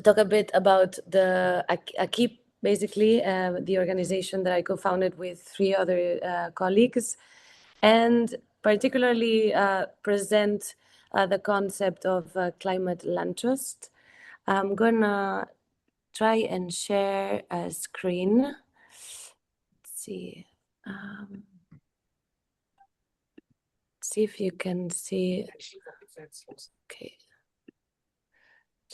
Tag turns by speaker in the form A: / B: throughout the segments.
A: talk a bit about the AKI, basically, the organization that I co-founded with 3 other colleagues, and particularly present the concept of climate land trust. I'm gonna try and share a screen. Let's see. See if you can see. Okay.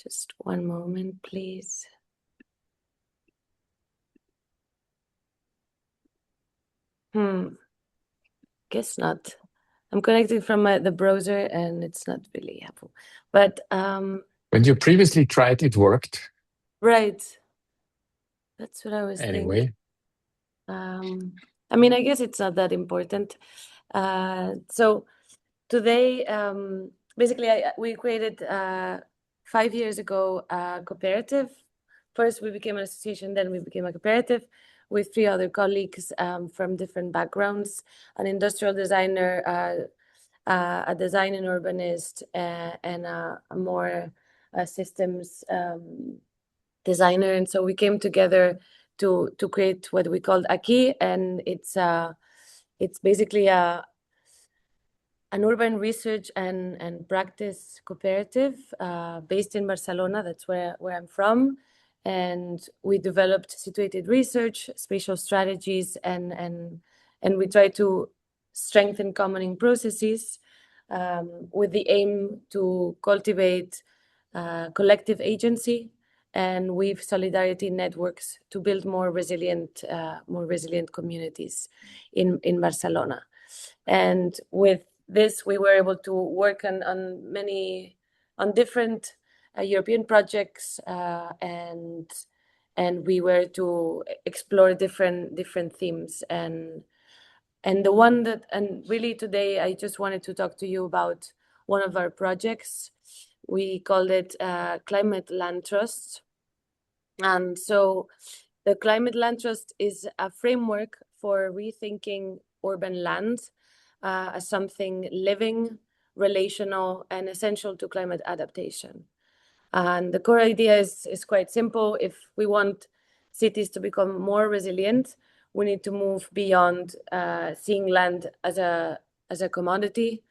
A: Just one moment, please. Guess not. I'm connecting from the browser, and it's not really helpful. But
B: when you previously tried, it worked.
A: Right. That's what I was thinking. I mean, I guess it's not that important. So today, basically, we created 5 years ago a cooperative. First, we became an association, then we became a cooperative with 3 other colleagues from different backgrounds: an industrial designer, a design and urbanist, and a more systems designer. And so we came together to create what we called AKI, and it's basically an urban research and practice cooperative based in Barcelona. That's where I'm from. And we developed situated research, spatial strategies, and we try to strengthen common processes with the aim to cultivate collective agency and weave solidarity networks to build more resilient communities in Barcelona. And with this, we were able to work on different European projects, and we were to explore different themes. And really today, I just wanted to talk to you about one of our projects. We called it Climate Land Trust. And so the Climate Land Trust is a framework for rethinking urban land as something living, relational, and essential to climate adaptation. And the core idea is quite simple. If we want cities to become more resilient, we need to move beyond seeing land as a commodity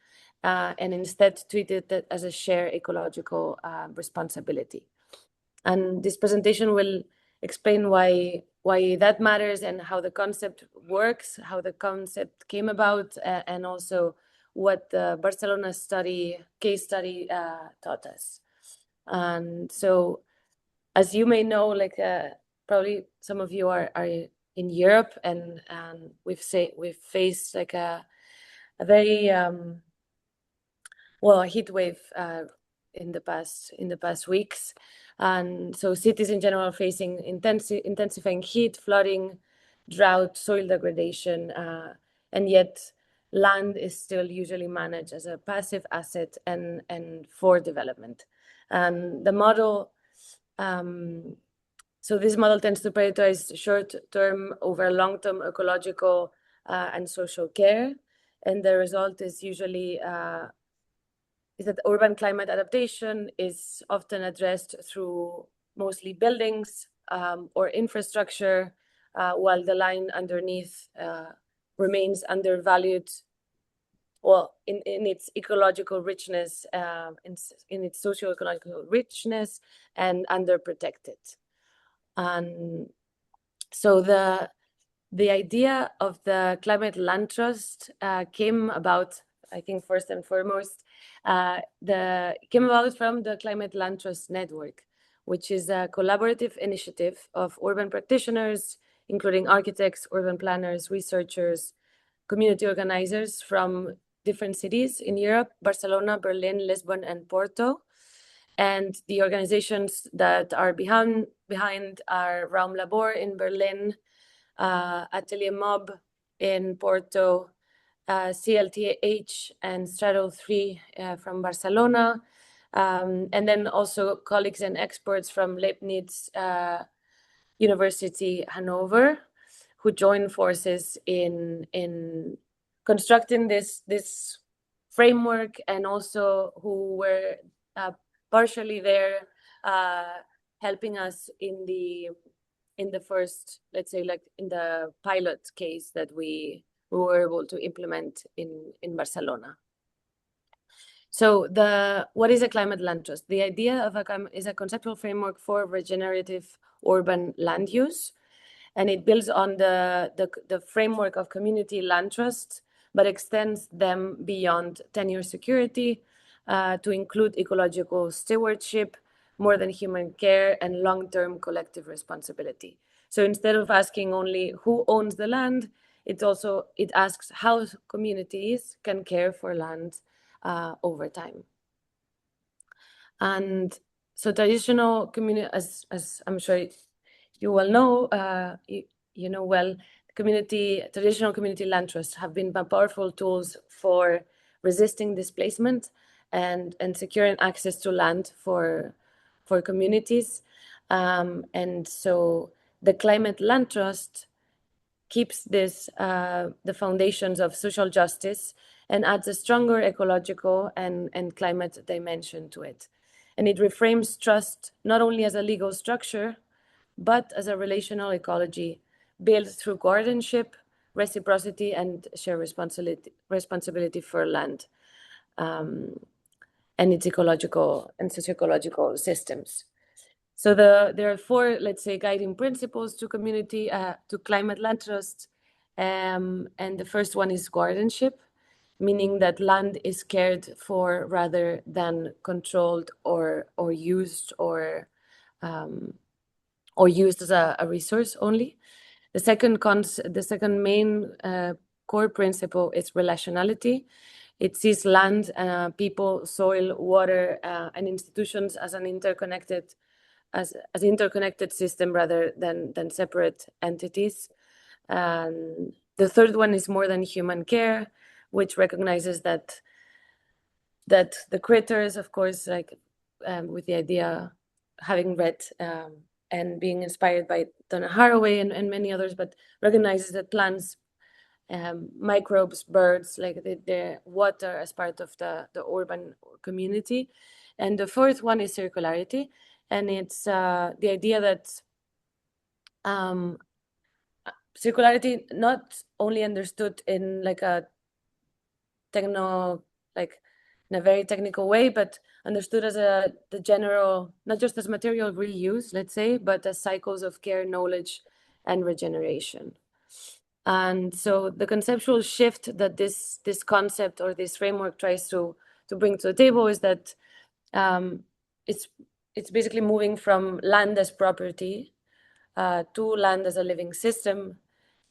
A: and instead treat it as a shared ecological responsibility. And this presentation will explain why that matters and how the concept works, how the concept came about, and also what the Barcelona case study taught us. And so, as you may know, like probably some of you are in Europe, and we've faced like a very a heat wave in the past weeks. And so cities in general are facing intensifying heat, flooding, drought, soil degradation, and yet land is still usually managed as a passive asset and for development. And the model, so this model tends to prioritize short-term over long-term ecological and social care, and the result is usually is that urban climate adaptation is often addressed through mostly buildings or infrastructure, while the line underneath remains undervalued, in its ecological richness, in its socio-ecological richness, and underprotected. And so the idea of the Climate Land Trust came about, I think, first and foremost, came about from the Climate Land Trust Network, which is a collaborative initiative of urban practitioners, including architects, urban planners, researchers, community organizers from different cities in Europe: Barcelona, Berlin, Lisbon, and Porto. And the organizations that are behind are Raumlabor in Berlin, Atelier Mob in Porto, CLTH and Straddle 3 from Barcelona, and then also colleagues and experts from Leibniz University Hanover, who joined forces in constructing this framework, and also who were partially there, helping us in the first, let's say, like in the pilot case that we were able to implement in Barcelona. So what is a climate land trust? The idea of is a conceptual framework for regenerative urban land use, and it builds on the framework of community land trusts, but extends them beyond tenure security to include ecological stewardship, more than human care, and long-term collective responsibility. So instead of asking only who owns the land, it asks how communities can care for land over time. And so traditional community, as I'm sure you well know, you know well, traditional community land trusts have been powerful tools for resisting displacement and securing access to land for communities. And so the climate land trust keeps the foundations of social justice and adds a stronger ecological and climate dimension to it. And it reframes trust not only as a legal structure, but as a relational ecology built through guardianship, reciprocity, and shared responsibility for land and its ecological and socio-ecological systems. So there are four, let's say, guiding principles to climate land trust. And the first one is guardianship, meaning that land is cared for rather than controlled or used as a resource only. The second main core principle is relationality. It sees land, people, soil, water, and institutions as an interconnected system rather than separate entities. The third one is more than human care, which recognizes that the critters, of course, like with the idea, having read and being inspired by Donna Haraway and many others, but recognizes that plants, microbes, birds, like the water as part of the urban community. And the fourth one is circularity. And it's the idea that circularity not only understood in like a in a very technical way, but understood as the general, not just as material reuse, let's say, but as cycles of care, knowledge, and regeneration. And so the conceptual shift that this concept or this framework tries to bring to the table is that it's basically moving from land as property to land as a living system.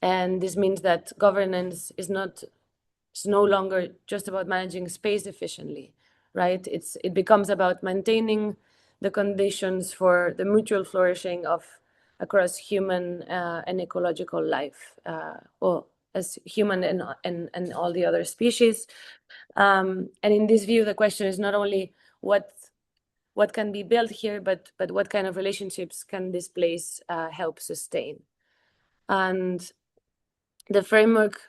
A: And this means that governance is no longer just about managing space efficiently, right? It becomes about maintaining the conditions for the mutual flourishing across human and ecological life, as human and all the other species. And in this view, the question is not only what can be built here, but what kind of relationships can this place help sustain. And the framework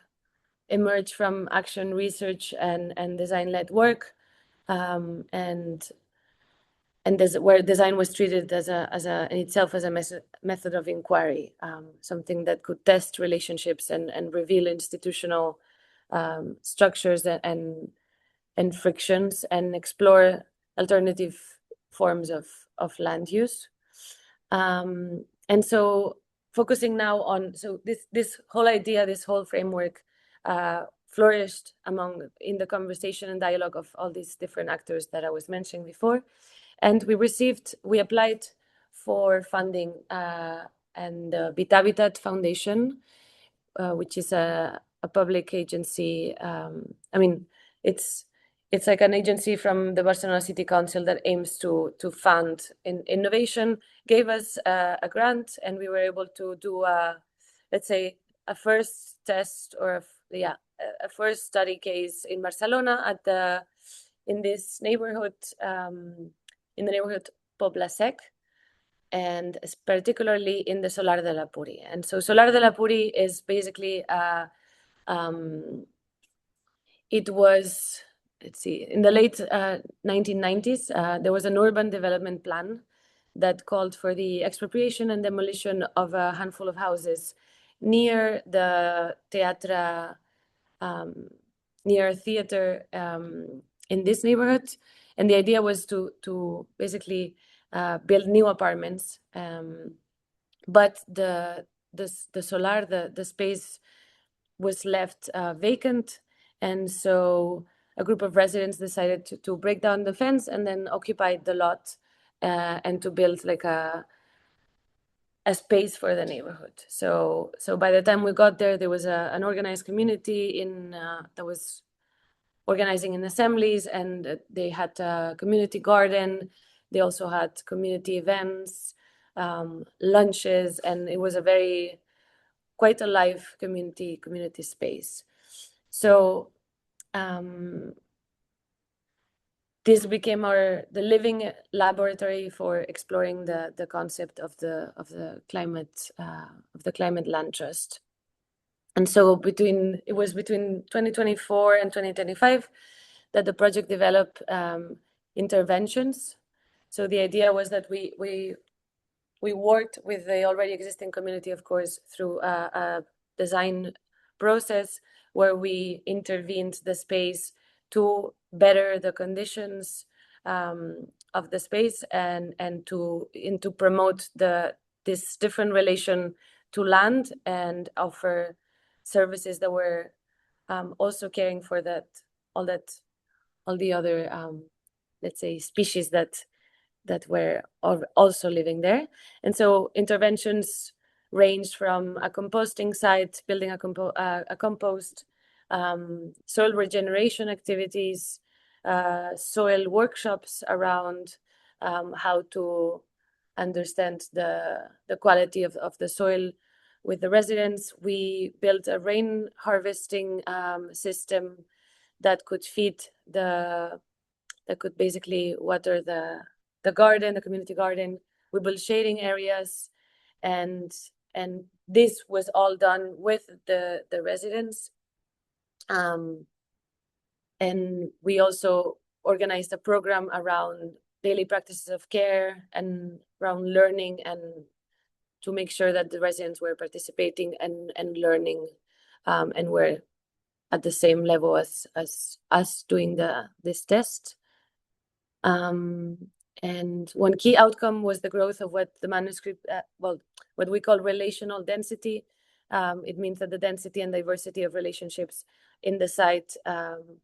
A: emerged from action research and design-led work, and where design was treated as in itself as a method of inquiry, something that could test relationships and reveal institutional structures and frictions and explore alternative forms of land use. And so focusing now on, so this whole idea, this whole framework flourished in the conversation and dialogue of all these different actors that I was mentioning before. And we applied for funding and the Bitabitat Foundation, which is a public agency. It's like an agency from the Barcelona City Council that aims to fund innovation, gave us a grant, and we were able to do let's say a first test or a first study case in Barcelona in this neighborhood, in the neighborhood Pobla Sec, and particularly in the Solar de la Puri. And so Solar de la Puri is basically it was let's see, in the late 1990s, there was an urban development plan that called for the expropriation and demolition of a handful of houses near the Teatra, near a theater in this neighborhood. And the idea was to basically build new apartments. But the solar, the space was left vacant. And so a group of residents decided to break down the fence and then occupy the lot and to build like a space for the neighborhood. So by the time we got there, there was an organized community that was organizing in assemblies, and they had a community garden. They also had community events, lunches, and it was quite a live community space. So this became the living laboratory for exploring the concept of the climate land trust. And so it was between 2024 and 2025 that the project developed interventions. So the idea was that we worked with the already existing community, of course, through a design process where we intervened the space to better the conditions of the space and to promote this different relation to land and offer services that were also caring for all the other let's say species that were also living there. And so interventions ranged from a composting site, building a compost, soil regeneration activities, soil workshops around how to understand the quality of the soil with the residents. We built a rain harvesting system that could basically water the garden, the community garden. We built shading areas, and this was all done with the residents. And we also organized a program around daily practices of care and around learning, and to make sure that the residents were participating and learning and were at the same level as us doing this test. And one key outcome was the growth of what the manuscript, what we call relational density. It means that the density and diversity of relationships in the site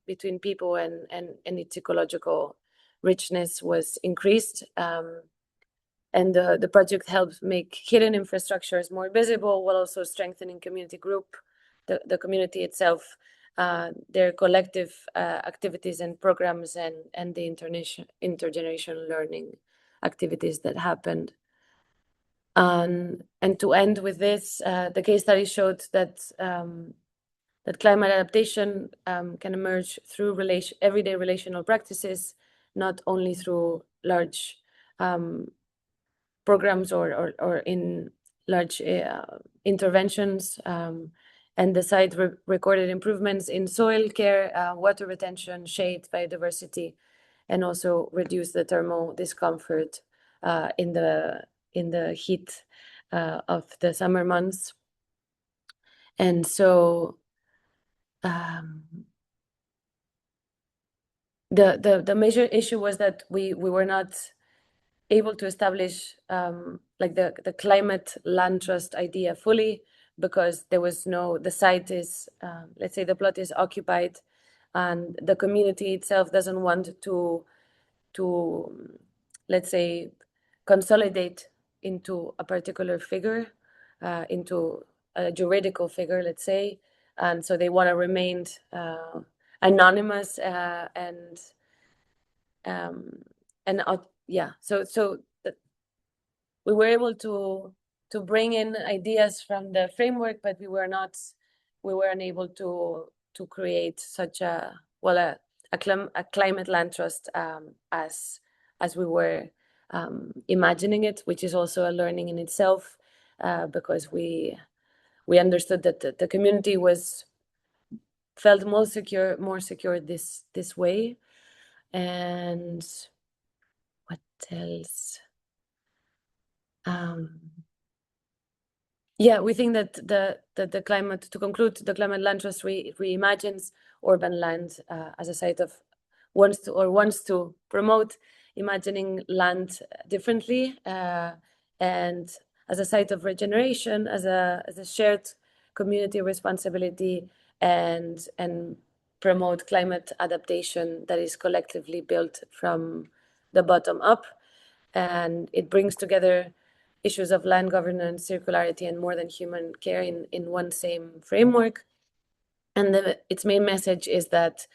A: between people and its ecological richness was increased. And the project helps make hidden infrastructures more visible, while also strengthening community group, the community itself, their collective activities and programs, and the intergenerational learning activities that happened. And to end with this, the case study showed that climate adaptation can emerge through everyday relational practices, not only through large programs or in large interventions. And the site recorded improvements in soil care, water retention, shade, biodiversity, and also reduced the thermal discomfort in the heat of the summer months. And so the major issue was that we were not able to establish like the climate land trust idea fully, because there was the site is, let's say the plot is occupied, and the community itself doesn't want to let's say, consolidate into a particular figure, into a juridical figure, let's say. And so they want to remain anonymous so we were able to bring in ideas from the framework, but we weren't able to create such a climate land trust as we were imagining it, which is also a learning in itself, because we understood that the community was felt more secure this way. And what else? Yeah, we think that the climate, to conclude, the climate land trust reimagines urban land as a site of wants to promote imagining land differently and as a site of regeneration, as a shared community responsibility, and promote climate adaptation that is collectively built from the bottom up. And it brings together issues of land governance, circularity, and more than human care in one same framework. And its main message is that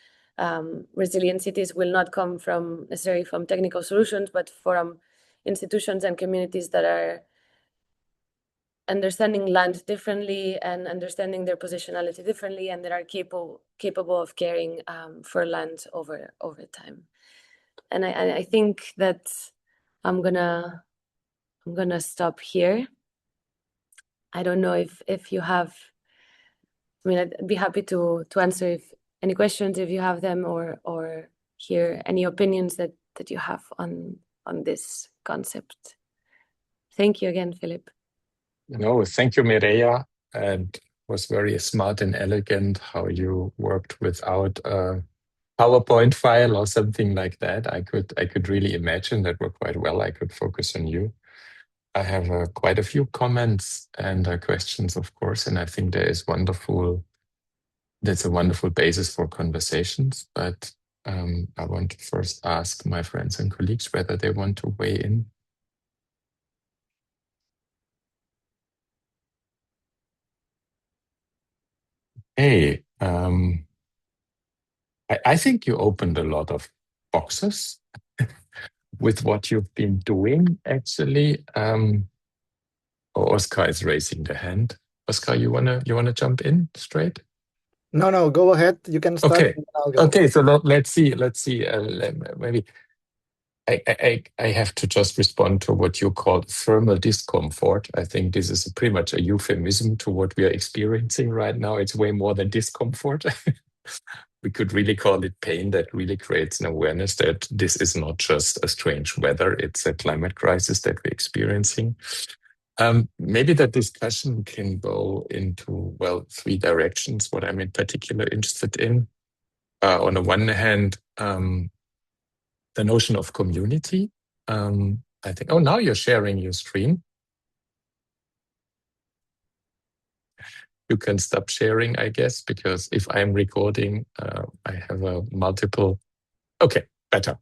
A: resilient cities will not come from necessarily from technical solutions, but from institutions and communities that are understanding land differently and understanding their positionality differently, and that are capable of caring for land over time. And I think that I'm gonna stop here. I don't know if you have. I mean, I'd be happy to answer if any questions if you have them, or hear any opinions that you have on this concept. Thank you again, Philip.
B: No, thank you, Mireia. And it was very smart and elegant how you worked without a PowerPoint file or something like that. I could really imagine that worked quite well. I could focus on you. I have quite a few comments and questions, of course, and I think that's a wonderful basis for conversations. But I want to first ask my friends and colleagues whether they want to weigh in. Hey, I think you opened a lot of boxes with what you've been doing, actually. Oscar is raising the hand. Oscar, you wanna jump in straight?
C: No, go ahead. You can start.
B: Okay.
C: I'll go.
B: Okay, so let's see. Maybe I have to just respond to what you call thermal discomfort. I think this is pretty much a euphemism to what we are experiencing right now. It's way more than discomfort. We could really call it pain that really creates an awareness that this is not just a strange weather, it's a climate crisis that we're experiencing. Maybe the discussion can go into, well, three directions, what I'm in particular interested in. On the one hand, the notion of community. I think, oh, now you're sharing your screen. You can stop sharing, I guess, because if I'm recording, I have a multiple. Okay, better.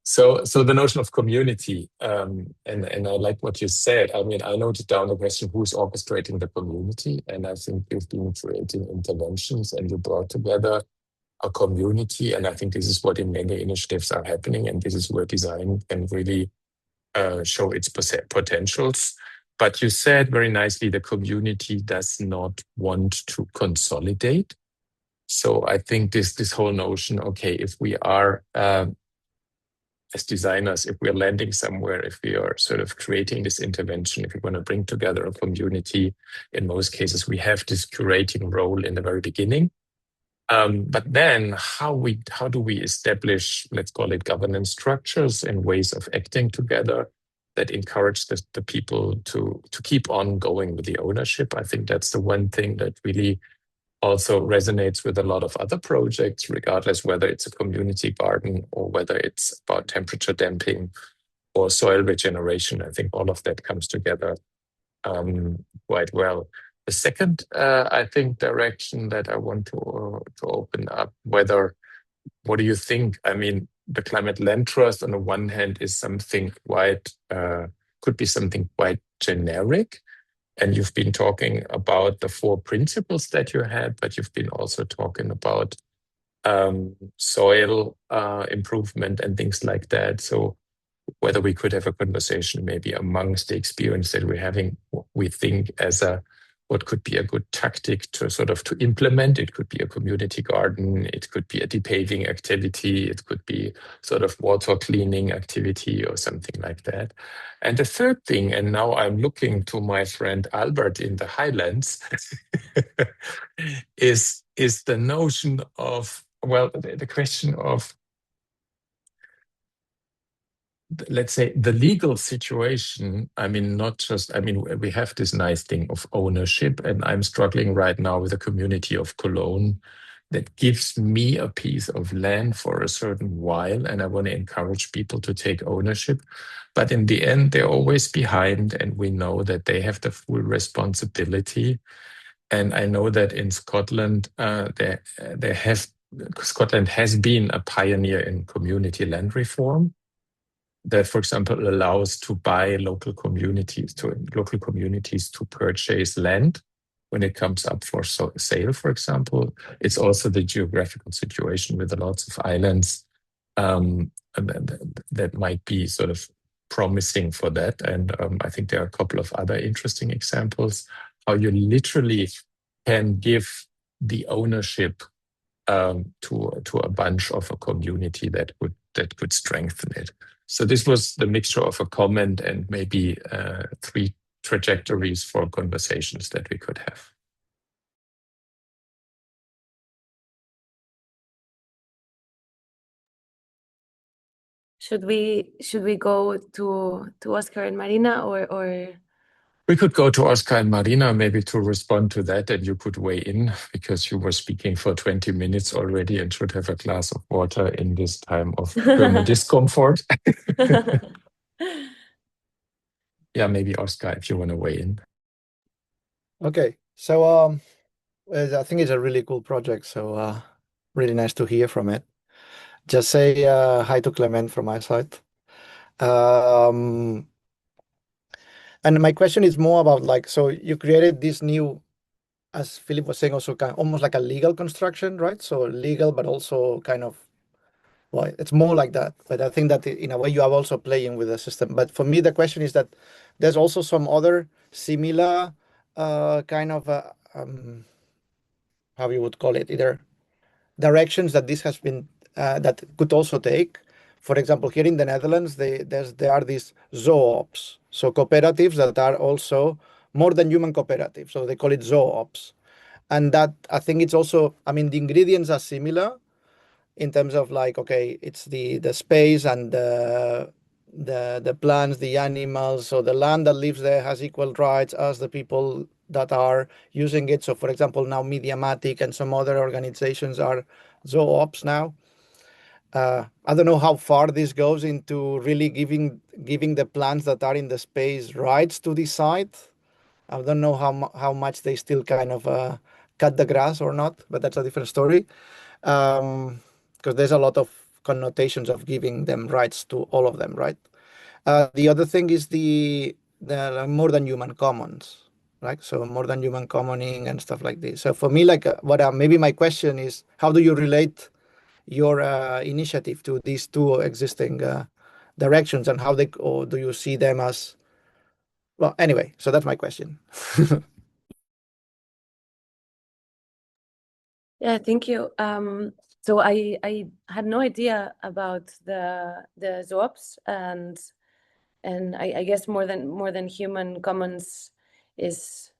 B: So the notion of community, and I like what you said. I mean, I noted down the question, who's orchestrating the community? And I think you've been creating interventions and you brought together a community. And I think this is what in many initiatives are happening. And this is where design can really show its potentials. But you said very nicely, the community does not want to consolidate. So I think this whole notion, okay, if we are, as designers, if we're landing somewhere, if we are sort of creating this intervention, if we want to bring together a community, in most cases, we have this curating role in the very beginning. But then how do we establish, let's call it governance structures and ways of acting together that encourage the people to keep on going with the ownership? I think that's the one thing that really also resonates with a lot of other projects, regardless whether it's a community garden or whether it's about temperature damping or soil regeneration. I think all of that comes together quite well. The second, I think, direction that I want to open up, what do you think? I mean, the climate land trust on the one hand is something quite, could be something quite generic. And you've been talking about the 4 principles that you had, but you've been also talking about soil improvement and things like that. So whether we could have a conversation maybe amongst the experience that we're having, what we think as a what could be a good tactic to sort of to implement. It could be a community garden, it could be a depaving activity, it could be sort of water cleaning activity or something like that. And the third thing, and now I'm looking to my friend Albert in the Highlands, is the notion of, well, the question of, let's say, the legal situation. I mean, not just, I mean, we have this nice thing of ownership, and I'm struggling right now with a community of Cologne that gives me a piece of land for a certain while, and I want to encourage people to take ownership. But in the end, they're always behind, and we know that they have the full responsibility. And I know that in Scotland, Scotland has been a pioneer in community land reform that, for example, allows to buy local communities to purchase land when it comes up for sale, for example. It's also the geographical situation with lots of islands that might be sort of promising for that. And I think there are a couple of other interesting examples how you literally can give the ownership to a bunch of a community that could strengthen it. So this was the mixture of a comment and maybe 3 trajectories for conversations that we could have.
A: Should we go to Oscar and Marina, or
B: we could go to Oscar and Marina maybe to respond to that, and you could weigh in because you were speaking for 20 minutes already and should have a glass of water in this time of German discomfort. Yeah, maybe Oscar, if you want to weigh in.
C: Okay, so I think it's a really cool project, so really nice to hear from it. Just say hi to Clement from my side. And my question is more about, like, so you created this new, as Philip was saying, also kind of almost like a legal construction, right? So legal, but also kind of, well, it's more like that. But I think that in a way you are also playing with the system. But for me, the question is that there's also some other similar kind of, how you would call it, either directions that this has been, that could also take. For example, here in the Netherlands, there are these zoo-ops, so cooperatives that are also more than human cooperatives. So they call it zoo-ops. And that, I think it's also, I mean, the ingredients are similar in terms of, like, okay, it's the space and the plants, the animals. So the land that lives there has equal rights as the people that are using it. So for example, now Mediamatic and some other organizations are zoo-ops now. I don't know how far this goes into really giving the plants that are in the space rights to decide. I don't know how much they still kind of cut the grass or not, but that's a different story. Because there's a lot of connotations of giving them rights to all of them, right? The other thing is the more than human commons, right? So more than human commoning and stuff like this. So for me, like, maybe my question is, how do you relate your initiative to these two existing directions, and or do you see them as, well, anyway, so that's my question.
A: Yeah, thank you. So I had no idea about the ZOPs, and I guess more than human commons is,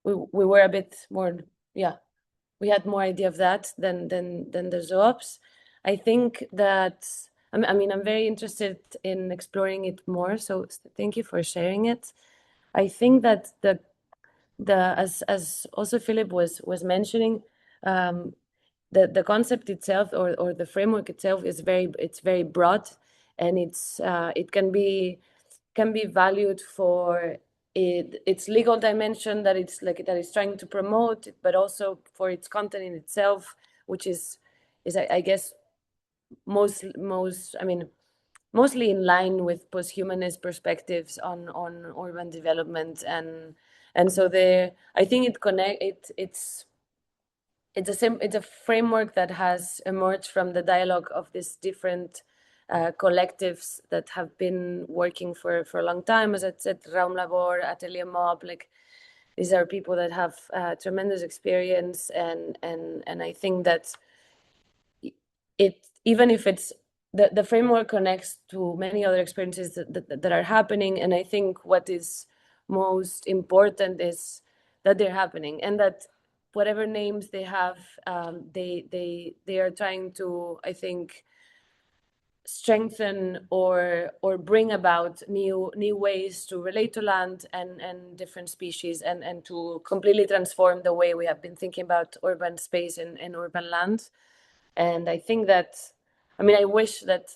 A: we were a bit more, yeah, we had more idea of that than the ZOPs. I think that, I mean, I'm very interested in exploring it more, so thank you for sharing it. I think that as also Philip was mentioning, the concept itself, or the framework itself, is very broad, and it can be valued for its legal dimension that it's trying to promote, but also for its content in itself, which is I guess mostly in line with posthumanist perspectives on urban development, and so I think it's a framework that has emerged from the dialogue of these different collectives that have been working for a long time, as I said, Raumlabor, Atelier Mob, like these are people that have tremendous experience, and I think that even if it's the framework connects to many other experiences that are happening, and I think what is most important is that they're happening, and that whatever names they have, they are trying to, I think, strengthen or bring about new ways to relate to land and different species, and to completely transform the way we have been thinking about urban space and urban land. And I think that, I mean, I wish that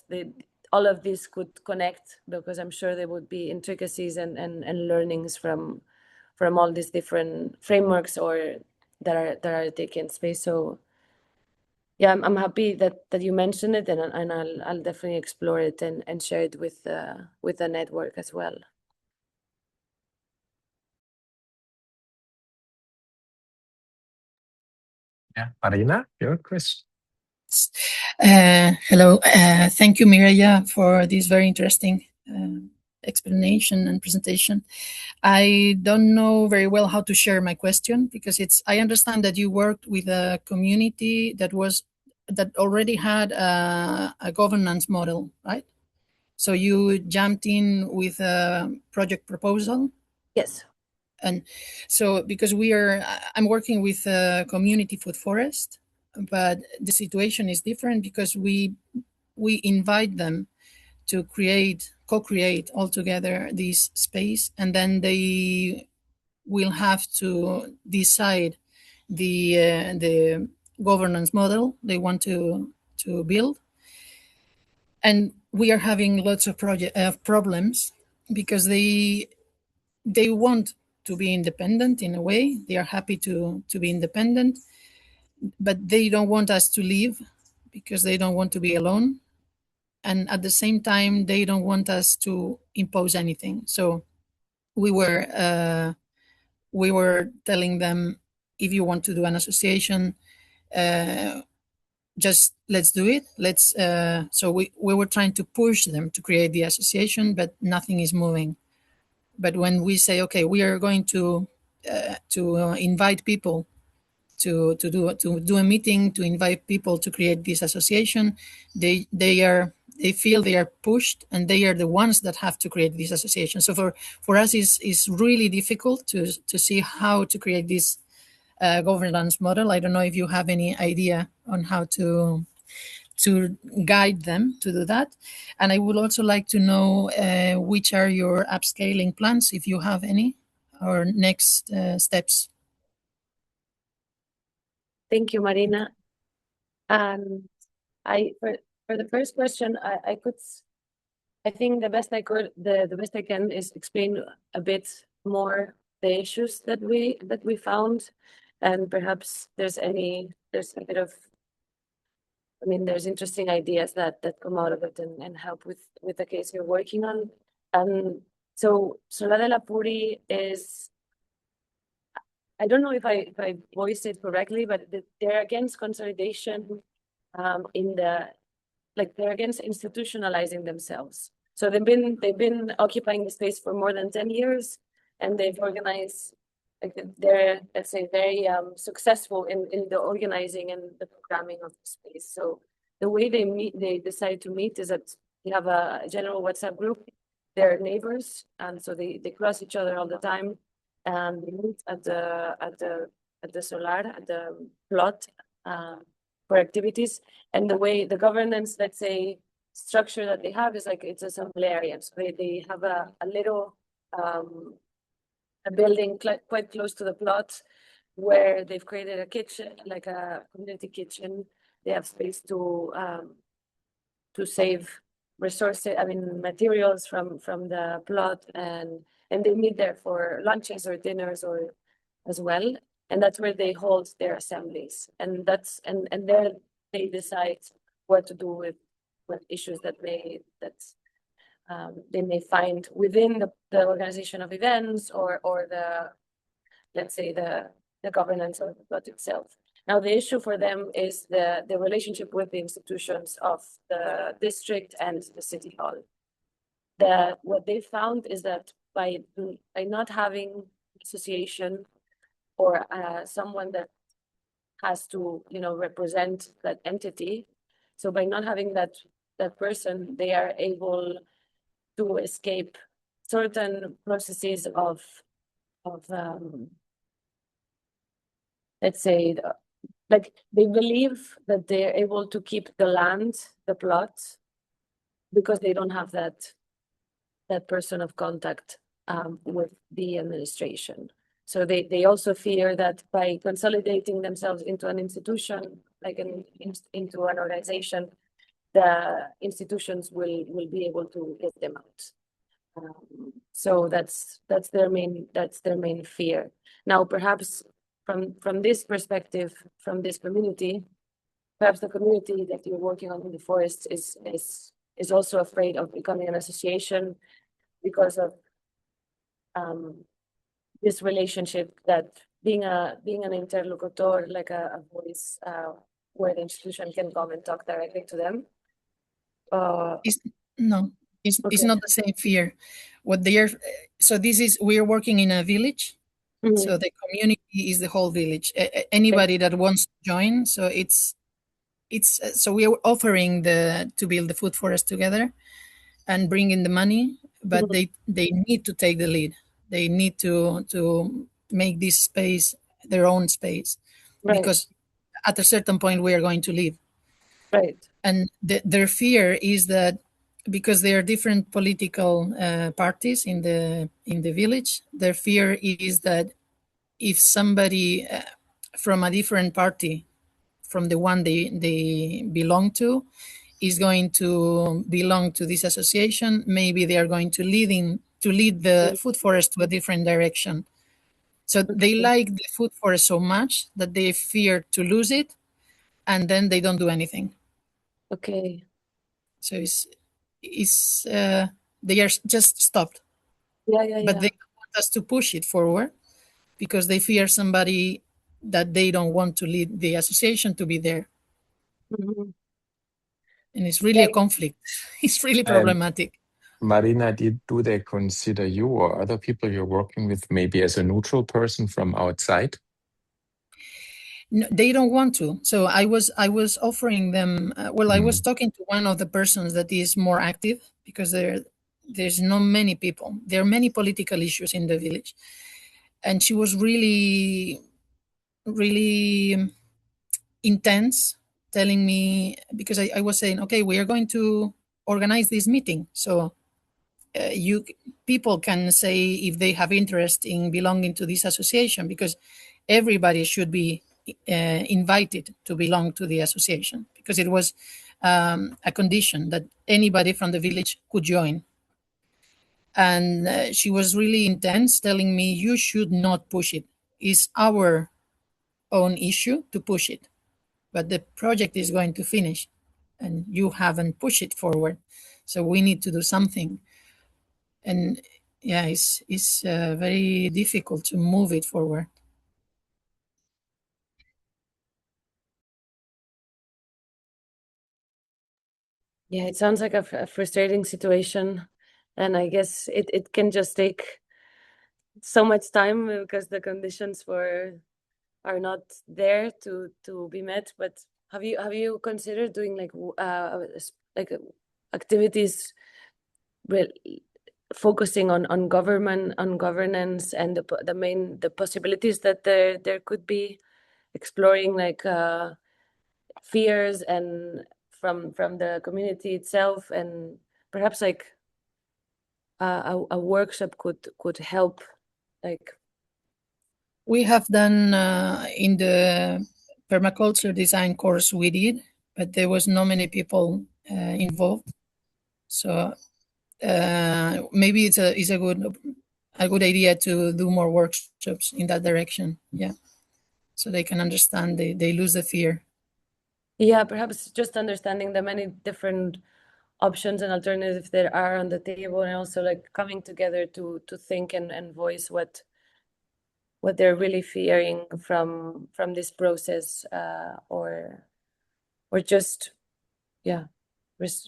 A: all of this could connect, because I'm sure there would be intricacies and learnings from all these different frameworks or that are taking space. So yeah, I'm happy that you mentioned it, and I'll definitely explore it and share it with the network as well.
B: Yeah, Marina, your question.
D: Hello, thank you, Mireia, for this very interesting explanation and presentation. I don't know very well how to share my question, because I understand that you worked with a community that already had a governance model, right? So you jumped in with a project proposal?
A: Yes.
D: And so, because I'm working with a community food forest, but the situation is different, because we invite them to co-create all together this space, and then they will have to decide the governance model they want to build. And we are having lots of problems, because they want to be independent in a way. They are happy to be independent, but they don't want us to leave, because they don't want to be alone. And at the same time, they don't want us to impose anything. So we were telling them, if you want to do an association, just let's do it. So we were trying to push them to create the association, but nothing is moving. But when we say, okay, we are going to invite people to do a meeting, to invite people to create this association, they feel they are pushed, and they are the ones that have to create this association. So for us, is really difficult to see how to create this governance model. I don't know if you have any idea on how to guide them to do that. And I would also like to know which are your upscaling plans, if you have any, or next steps.
A: Thank you, Marina. For the first question, I think the best I can is explain a bit more the issues that we found, and perhaps there's a bit of, I mean, there's interesting ideas that come out of it and help with the case you're working on. So Solar de la Puri is, I don't know if I voiced it correctly, but they're against consolidation they're against institutionalizing themselves. So they've been occupying the space for more than 10 years, and they've organized, they're, let's say, very successful in the organizing and the programming of the space. So the way they decide to meet is that they have a general WhatsApp group. They're neighbors, and so they cross each other all the time, and they meet at the plot for activities. And the way the governance, let's say, structure that they have is like it's assemblearian. So they have a little a building quite close to the plot, where they've created a kitchen, like a community kitchen. They have space to save resources, I mean materials from the plot, and they meet there for lunches or dinners or as well. And that's where they hold their assemblies, and there they decide what to do with issues that they may find within the organization of events or the, let's say, the governance of the plot itself. Now, the issue for them is the relationship with the institutions of the district and the city hall. What they found is that by not having association or someone that has to, represent that entity. So by not having that person, they are able to escape certain processes of let's say, like they believe that they're able to keep the land, the plot, because they don't have that person of contact with the administration. So they also fear that by consolidating themselves into an institution, like into an organization, the institutions will be able to get them out. So that's their main fear. Now, perhaps from this perspective, from this community, perhaps the community that you're working on in the forest is also afraid of becoming an association because of this relationship, that being an interlocutor, like a voice where the institution can come and talk directly to them.
D: No, it's
A: Okay.
D: not the same fear. What they are, so we are working in a village.
A: Mhm.
D: So the community is the whole village. Anybody that wants to join. So so we are offering to build the food forest together and bring in the money, but
A: Mhm.
D: they need to take the lead. They need to make this space their own space,
A: Right.
D: because at a certain point we are going to leave.
A: Right.
D: And their fear is that because there are different political parties in the village, their fear is that if somebody from a different party from the one they belong to is going to belong to this association, maybe they are going to lead the food forest to a different direction. So they like the food forest so much that they fear to lose it, and then they don't do anything.
A: Okay.
D: So they are just stopped.
A: Yeah.
D: But they want us to push it forward because they fear somebody that they don't want to lead the association to be there.
A: Mhm.
D: And it's really a conflict. It's really
B: And
D: problematic.
B: Marina, do they consider you or other people you're working with maybe as a neutral person from outside?
D: No, they don't want to. So I was offering them. I was talking to one of the persons that is more active, because there's not many people. There are many political issues in the village, and she was really, really intense, telling me, because I was saying, okay, we are going to organize this meeting, so you people can say if they have interest in belonging to this association, because everybody should be invited to belong to the association, because it was a condition that anybody from the village could join. And she was really intense, telling me, you should not push it. It's our own issue to push it, but the project is going to finish and you haven't pushed it forward, so we need to do something. And yeah, it's very difficult to move it forward.
A: Yeah, it sounds like a frustrating situation, and I guess it can just take so much time because the conditions are not there to be met. But have you considered doing like activities focusing on governance and the possibilities that there could be, exploring like fears and from the community itself, and perhaps like a workshop could help, like.
D: We have done in the permaculture design course we did, but there was not many people involved. So maybe it's a good idea to do more workshops in that direction. Yeah, so they can understand, they lose the fear.
A: Yeah, perhaps just understanding the many different options and alternatives there are on the table, and also like coming together to think and voice what they're really fearing from this process, or just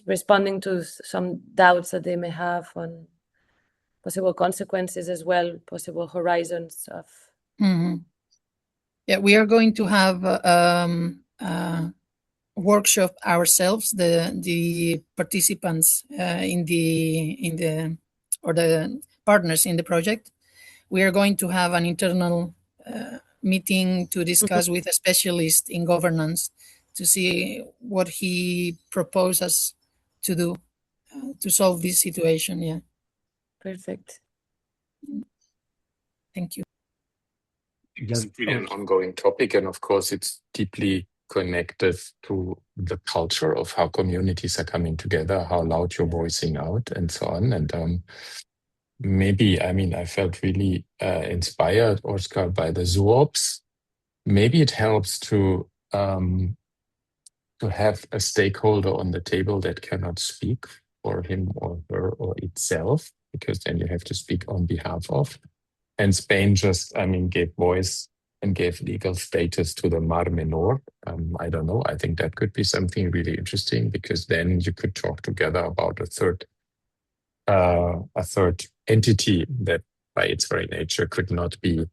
A: responding to some doubts that they may have on possible consequences as well, possible horizons of.
D: Yeah, we are going to have workshop ourselves, the participants in the or the partners in the project. We are going to have an internal meeting to discuss with a specialist in governance to see what he proposes to do to solve this situation. Yeah.
A: Perfect.
D: Thank you.
B: It's really an ongoing topic, and of course, it's deeply connected to the culture of how communities are coming together, how loud you're voicing out, and so on. And maybe, I mean, I felt really inspired, Oscar, by the ZooOps. Maybe it helps to have a stakeholder on the table that cannot speak for him or her or itself, because then you have to speak on behalf of. And Spain just, I mean, gave voice and gave legal status to the Mar Menor. I don't know. I think that could be something really interesting, because then you could talk together about a third entity that, by its very nature, could not be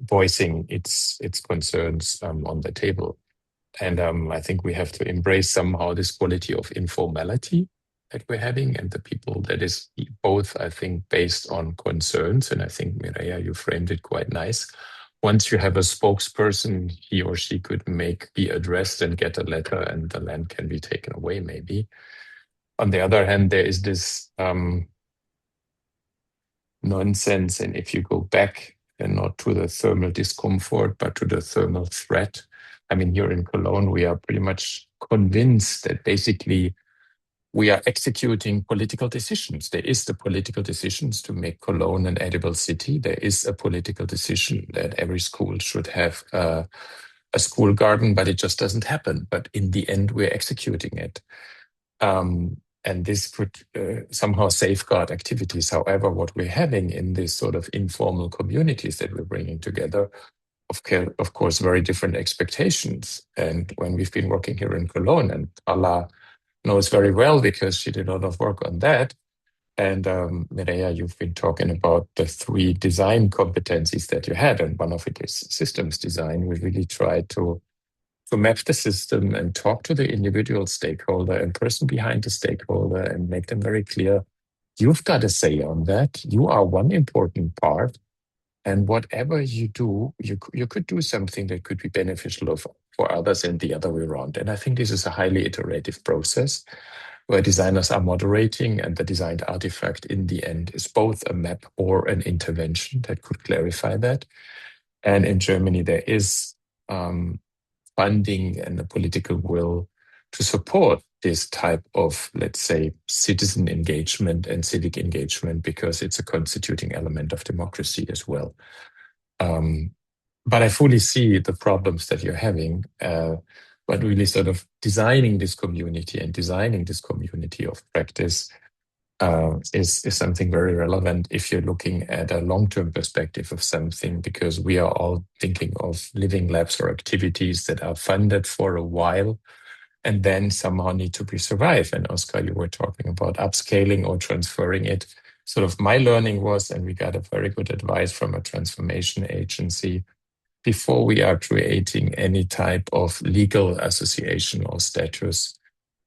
B: voicing its concerns on the table. And I think we have to embrace somehow this quality of informality that we're having, and the people that is both, I think, based on concerns. And I think, Mireia, you framed it quite nice. Once you have a spokesperson, he or she could be addressed and get a letter, and the land can be taken away, maybe. On the other hand, there is this nonsense. And if you go back, and not to the thermal discomfort, but to the thermal threat, I mean, here in Cologne, we are pretty much convinced that basically we are executing political decisions. There is the political decisions to make Cologne an edible city. There is a political decision that every school should have a school garden, but it just doesn't happen. But in the end, we're executing it. And this could somehow safeguard activities. However, what we're having in these sort of informal communities that we're bringing together, of course, very different expectations. And when we've been working here in Cologne, and Ala knows very well because she did a lot of work on that. And Mireia, you've been talking about the 3 design competencies that you had, and one of it is systems design. We really tried to map the system and talk to the individual stakeholder and person behind the stakeholder and make them very clear, you've got a say on that. You are one important part. And whatever you do, you could do something that could be beneficial for others and the other way around. And I think this is a highly iterative process where designers are moderating, and the designed artifact in the end is both a map or an intervention that could clarify that. And in Germany, there is funding and a political will to support this type of, let's say, citizen engagement and civic engagement, because it's a constituting element of democracy as well. But I fully see the problems that you're having, but really sort of designing this community and designing this community of practice is something very relevant if you're looking at a long-term perspective of something, because we are all thinking of living labs or activities that are funded for a while and then somehow need to be survived. And Oscar, you were talking about upscaling or transferring it. Sort of my learning was, and we got a very good advice from a transformation agency, before we are creating any type of legal association or status,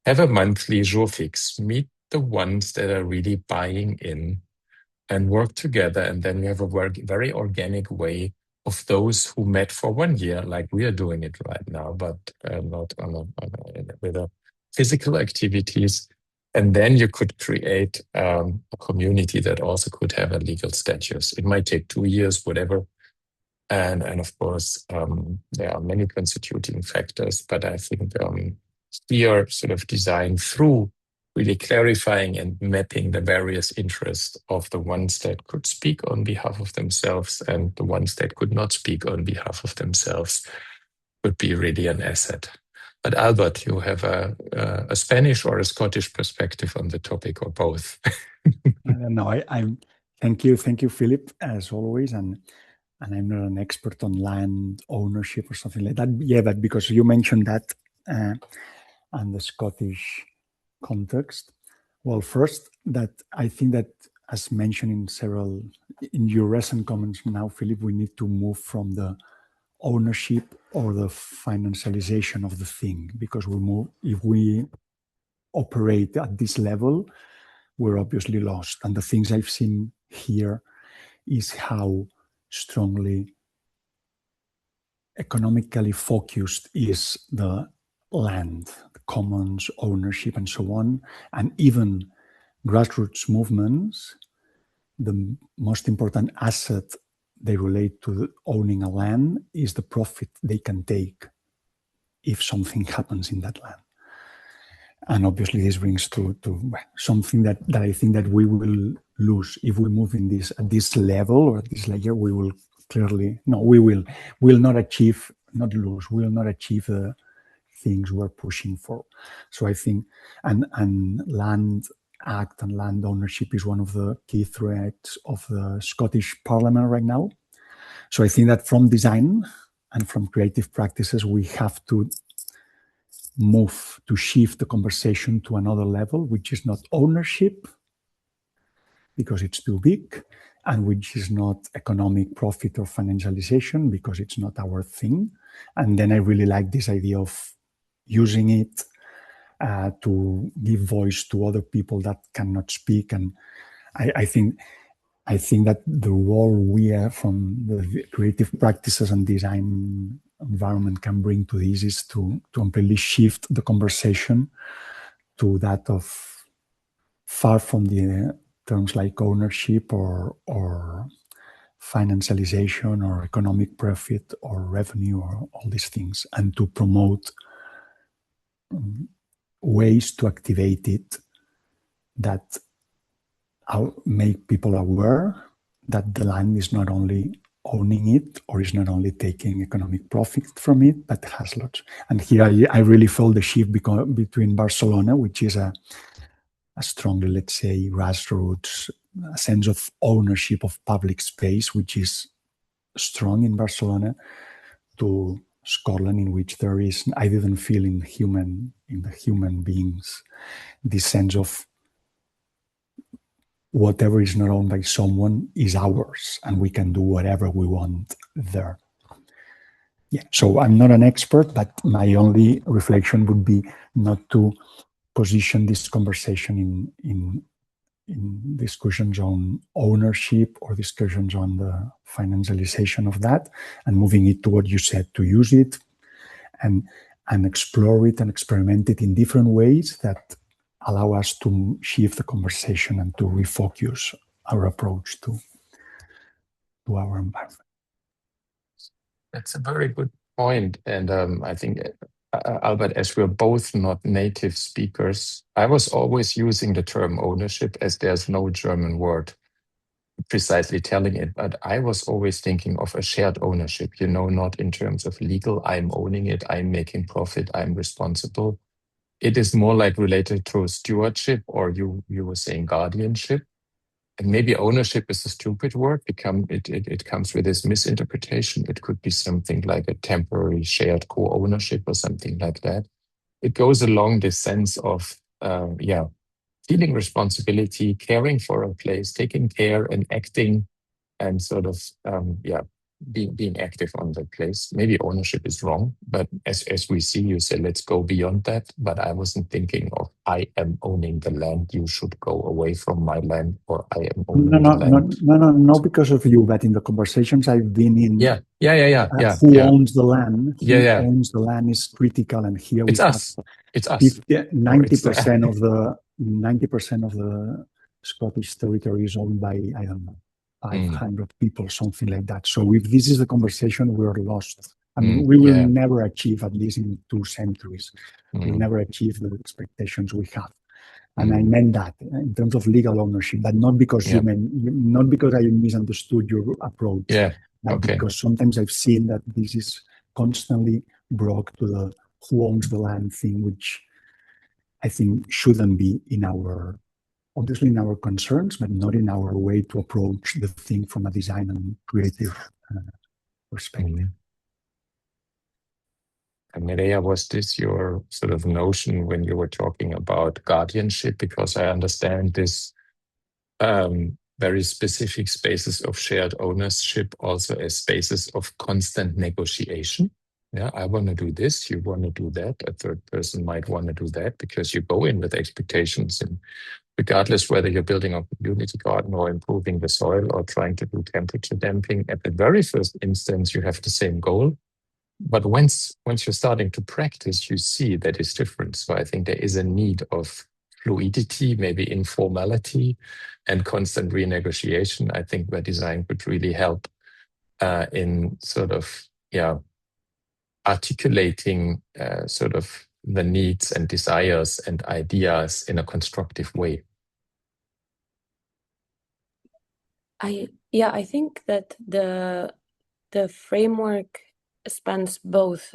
B: have a monthly jour fixe, meet the ones that are really buying in and work together. And then we have a very organic way of those who met for 1 year, like we are doing it right now, but not with physical activities. And then you could create a community that also could have a legal status. It might take 2 years, whatever. And of course, there are many constituting factors, but I think here sort of design through really clarifying and mapping the various interests of the ones that could speak on behalf of themselves and the ones that could not speak on behalf of themselves would be really an asset. But Albert, you have a Spanish or a Scottish perspective on the topic, or both?
E: No, I thank you, Philip, as always, and I'm not an expert on land ownership or something like that. Yeah, but because you mentioned that and the Scottish context, well, first, that I think that as mentioned in your recent comments now, Philip, we need to move from the ownership or the financialization of the thing, because if we operate at this level, we're obviously lost. And the things I've seen here is how strongly economically focused is the land, the commons, ownership, and so on. And even grassroots movements, the most important asset they relate to owning a land is the profit they can take if something happens in that land. And obviously this brings to something that I think that we will lose if we move in this at this level or at this layer. We will clearly we will not achieve the things we're pushing for. So I think and land act and land ownership is one of the key threats of the Scottish Parliament right now. So I think that from design and from creative practices, we have to move to shift the conversation to another level, which is not ownership, because it's too big, and which is not economic profit or financialization, because it's not our thing. And then I really like this idea of using it to give voice to other people that cannot speak. And I think that the role we have from the creative practices and design environment can bring to this is to completely shift the conversation to that of far from the terms like ownership or financialization or economic profit or revenue or all these things, and to promote ways to activate it that make people aware that the land is not only owning it or is not only taking economic profit from it, but has lots. And here I really felt the shift between Barcelona, which is a strongly, let's say, grassroots, a sense of ownership of public space, which is strong in Barcelona, to Scotland, in which there is, I didn't feel in the human beings, this sense of whatever is not owned by someone is ours, and we can do whatever we want there. Yeah. So I'm not an expert, but my only reflection would be not to position this conversation in discussions on ownership or discussions on the financialization of that, and moving it to what you said, to use it and explore it and experiment it in different ways that allow us to shift the conversation and to refocus our approach to our environment.
B: That's a very good point. And I think, Albert, as we're both not native speakers, I was always using the term ownership as there's no German word precisely telling it, but I was always thinking of a shared ownership, not in terms of legal, I'm owning it, I'm making profit, I'm responsible. It is more like related to stewardship, or you were saying guardianship. And maybe ownership is a stupid word. It comes with this misinterpretation. It could be something like a temporary shared co-ownership or something like that. It goes along this sense of, feeling responsibility, caring for a place, taking care and acting, and sort of, being active on that place. Maybe ownership is wrong, but as we see, you say, let's go beyond that. But I wasn't thinking of, I am owning the land, you should go away from my land, or I am owning the land.
E: No, because of you, but in the conversations I've been in, who owns the land? Owns the land is critical, and here
B: it's us.
E: 90% of the Scottish territory is owned by, I don't know, 500 people, something like that. So if this is the conversation, we're lost. I mean, we will never achieve, at least in 2 centuries, we'll never achieve the expectations we have. And I meant that in terms of legal ownership, but not because not because I misunderstood your approach, but because sometimes I've seen that this is constantly brought to the who owns the land thing, which I think shouldn't be obviously in our concerns, but not in our way to approach the thing from a design and creative perspective.
B: And Mireia, was this your sort of notion when you were talking about guardianship? Because I understand this very specific spaces of shared ownership also as spaces of constant negotiation. Yeah, I want to do this, you want to do that, a third person might want to do that, because you go in with expectations, and regardless whether you're building a community garden or improving the soil or trying to do temperature damping, at the very first instance, you have the same goal. But once you're starting to practice, you see that it's different. So I think there is a need of fluidity, maybe informality, and constant renegotiation. I think where design could really help in sort of, articulating sort of the needs and desires and ideas in a constructive way.
A: I think that the framework spans both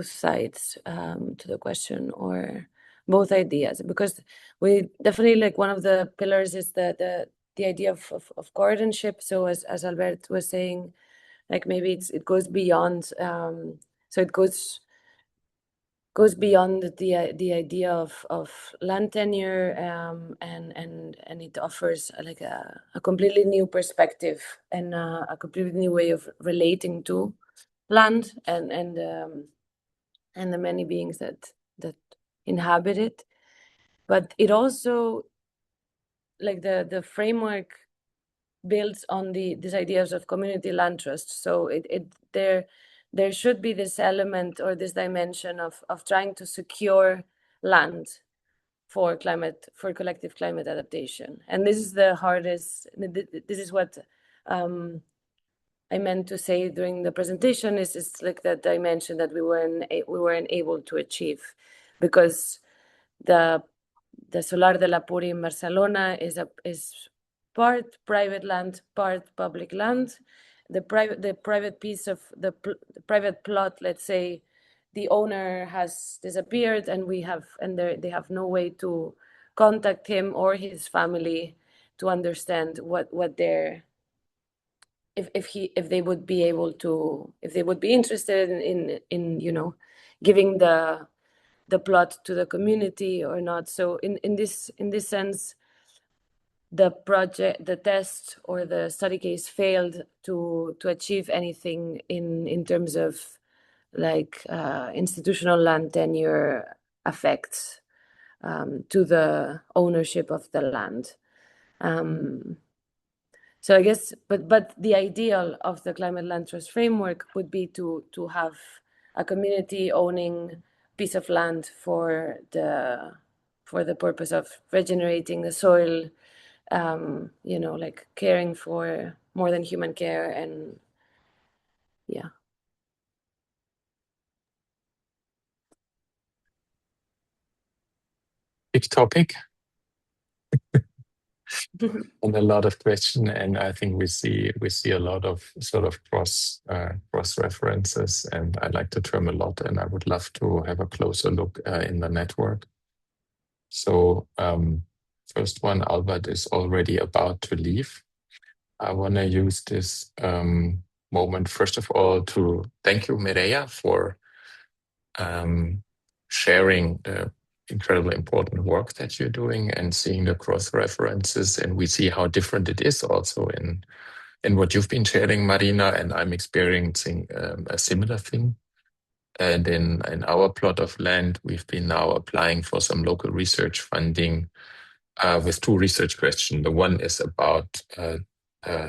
A: sides to the question, or both ideas, because we definitely, like, one of the pillars is the idea of guardianship. So as Albert was saying, like, maybe it goes beyond, so it goes beyond the idea of land tenure, and it offers like a completely new perspective and a completely new way of relating to land and the many beings that inhabit it. But it also, like, the framework builds on these ideas of community land trust. So there should be this element or this dimension of trying to secure land for collective climate adaptation. And this is the hardest. This is what I meant to say during the presentation. Is like that dimension that we weren't able to achieve, because the Solar de la Puri in Barcelona is part private land, part public land. The private piece of the private plot, let's say, the owner has disappeared, and they have no way to contact him or his family to understand what they're, if they would be able to, if they would be interested in giving the plot to the community or not. So in this sense, the test or the study case failed to achieve anything in terms of, like, institutional land tenure effects to the ownership of the land. So I guess, but the ideal of the climate land trust framework would be to have a community owning piece of land for the purpose of regenerating the soil, like caring for more than human care, and
B: Big topic and a lot of question, and I think we see a lot of sort of cross references, and I like the term a lot, and I would love to have a closer look in the network. So first one, Albert is already about to leave. I want to use this moment, first of all, to thank you, Mireia, for sharing the incredibly important work that you're doing and seeing the cross references. And we see how different it is also in what you've been sharing, Marina, and I'm experiencing a similar thing. And in our plot of land, we've been now applying for some local research funding with two research questions. The one is about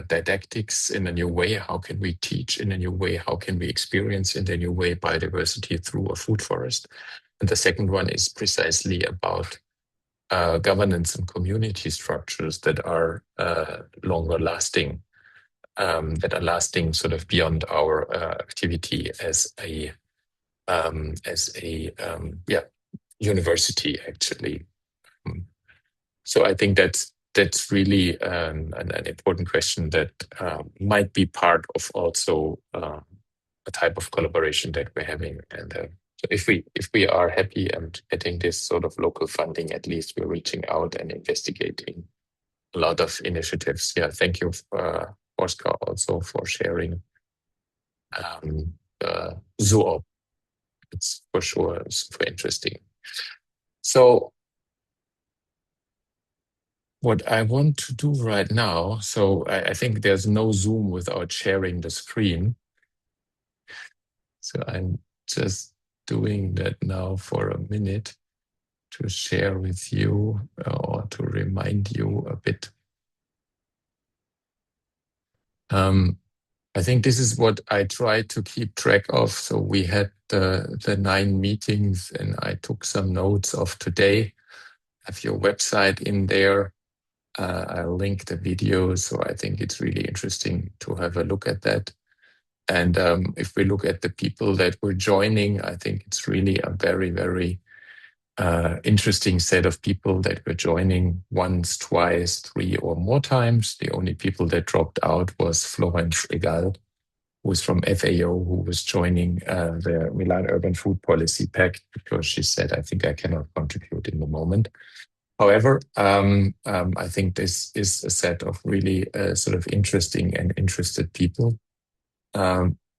B: didactics in a new way. How can we teach in a new way? How can we experience in a new way biodiversity through a food forest? And the second one is precisely about governance and community structures that are longer lasting, that are lasting sort of beyond our activity as a university, actually. So I think that's really an important question that might be part of also a type of collaboration that we're having. And so if we are happy and getting this sort of local funding, at least we're reaching out and investigating a lot of initiatives. Yeah, thank you, Oscar, also for sharing Zoop. It's for sure, super interesting. So what I want to do right now, so I think there's no Zoom without sharing the screen. So I'm just doing that now for a minute to share with you or to remind you a bit. I think this is what I try to keep track of. So we had the 9 meetings and I took some notes of today. I have your website in there. I'll link the video. So I think it's really interesting to have a look at that. And if we look at the people that were joining, I think it's really a very, very interesting set of people that were joining once, twice, 3 or more times. The only people that dropped out was Florence Egal, who was from FAO, who was joining the Milan Urban Food Policy Pact because she said, I think I cannot contribute in the moment. However, I think this is a set of really sort of interesting and interested people.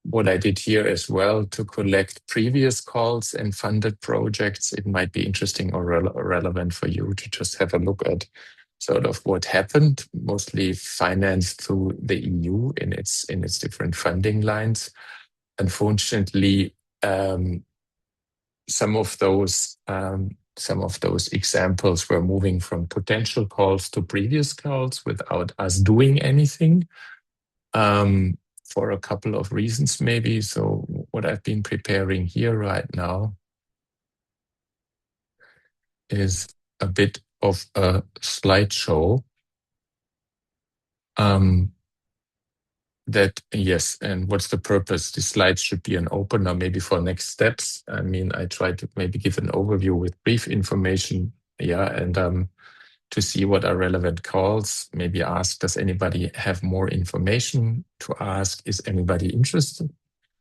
B: What I did here as well to collect previous calls and funded projects, it might be interesting or relevant for you to just have a look at sort of what happened, mostly financed through the EU in its different funding lines. Unfortunately, some of those examples were moving from potential calls to previous calls without us doing anything. For a couple of reasons, maybe. So what I've been preparing here right now is a bit of a slideshow. Yes, and what's the purpose? The slides should be an opener maybe for next steps. I mean, I try to maybe give an overview with brief information, and to see what are relevant calls, maybe ask, does anybody have more information to ask? Is anybody interested?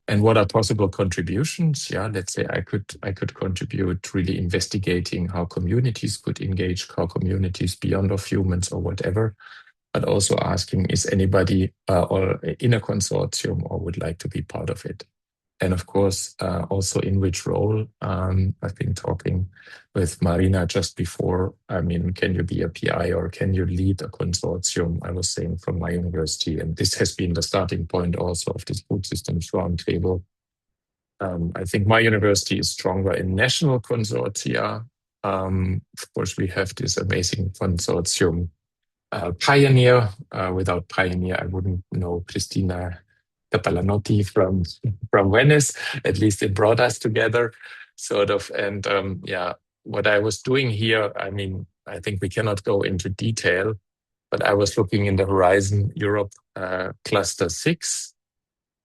B: And what are possible contributions? Let's say I could contribute really investigating how communities could engage, how communities beyond of humans or whatever, but also asking, is anybody or in a consortium or would like to be part of it? And of course, also in which role. I've been talking with Marina just before. I mean, can you be a PI or can you lead a consortium? I was saying from my university, and this has been the starting point also of this food systems roundtable. I think my university is stronger in national consortia. Of course, we have this amazing consortium, Pioneer. Without Pioneer, I wouldn't know Christina Capellanotti from Venice. At least it brought us together, sort of. And what I was doing here, I mean, I think we cannot go into detail, but I was looking in the Horizon Europe Cluster 6.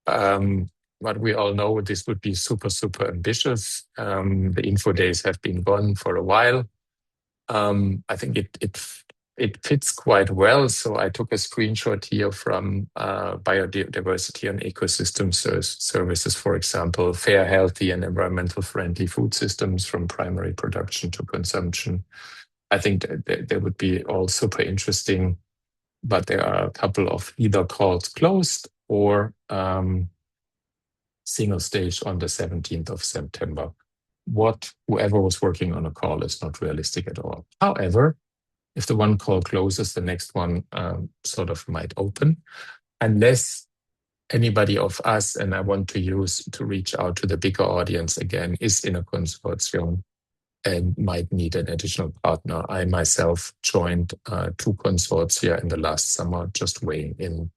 B: But we all know this would be super, super ambitious. The info days have been gone for a while. I think it fits quite well. So I took a screenshot here from biodiversity and ecosystem services, for example, fair, healthy, and environmental friendly food systems from primary production to consumption. I think they would be all super interesting, but there are a couple of either calls closed or single stage on the 17th of September. Whoever was working on a call is not realistic at all. However, if the one call closes, the next one sort of might open, unless anybody of us, and I want to reach out to the bigger audience again, is in a consortium and might need an additional partner. I myself joined 2 consortia in the last summer, just weighing in.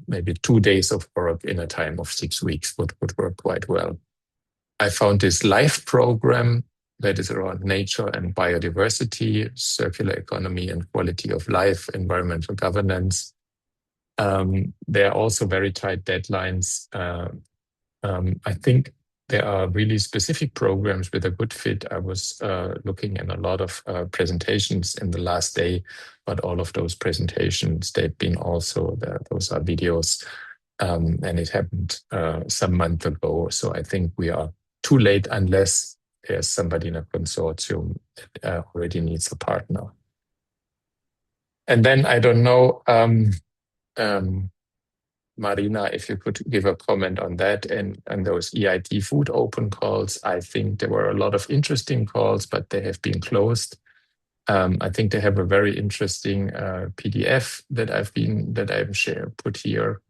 B: Maybe 2 days of work in a time of 6 weeks would work quite well. I found this live program that is around nature and biodiversity, circular economy and quality of life, environmental governance. There are also very tight deadlines. I think there are really specific programs with a good fit. I was looking at a lot of presentations in the last day, but all of those presentations, they've been also, those are videos, and it happened some month ago. So I think we are too late unless there's somebody in a consortium that already needs a partner. And then I don't know, Marina, if you could give a comment on that and those EIT food open calls. I think there were a lot of interesting calls, but they have been closed. I think they have a very interesting PDF that I've put here,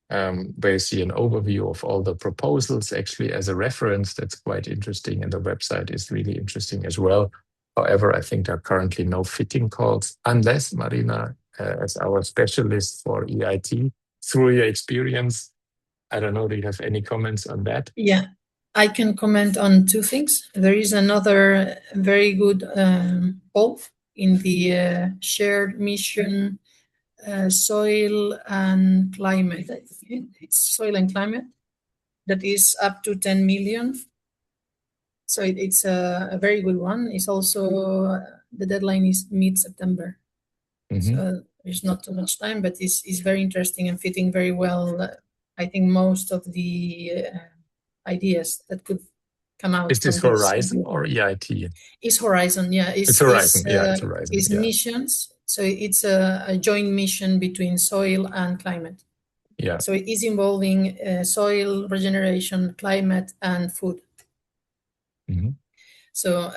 B: where you see an overview of all the proposals actually as a reference. That's quite interesting, and the website is really interesting as well. However, I think there are currently no fitting calls, unless Marina, as our specialist for EIT, through your experience, I don't know, do you have any comments on that?
D: Yeah, I can comment on two things. There is another very good poll in the shared mission soil and climate. It's soil and climate that is up to 10 million. So it's a very good one. It's also, the deadline is mid-September. So there's not too much time, but it's very interesting and fitting very well. I think most of the ideas that could come out.
B: Is this
D: from
B: Horizon or EIT?
D: It's Horizon, yeah.
B: It's Horizon, it's Horizon.
D: It's missions. So it's a joint mission between soil and climate.
B: Yeah.
D: So it is involving soil regeneration, climate, and food. So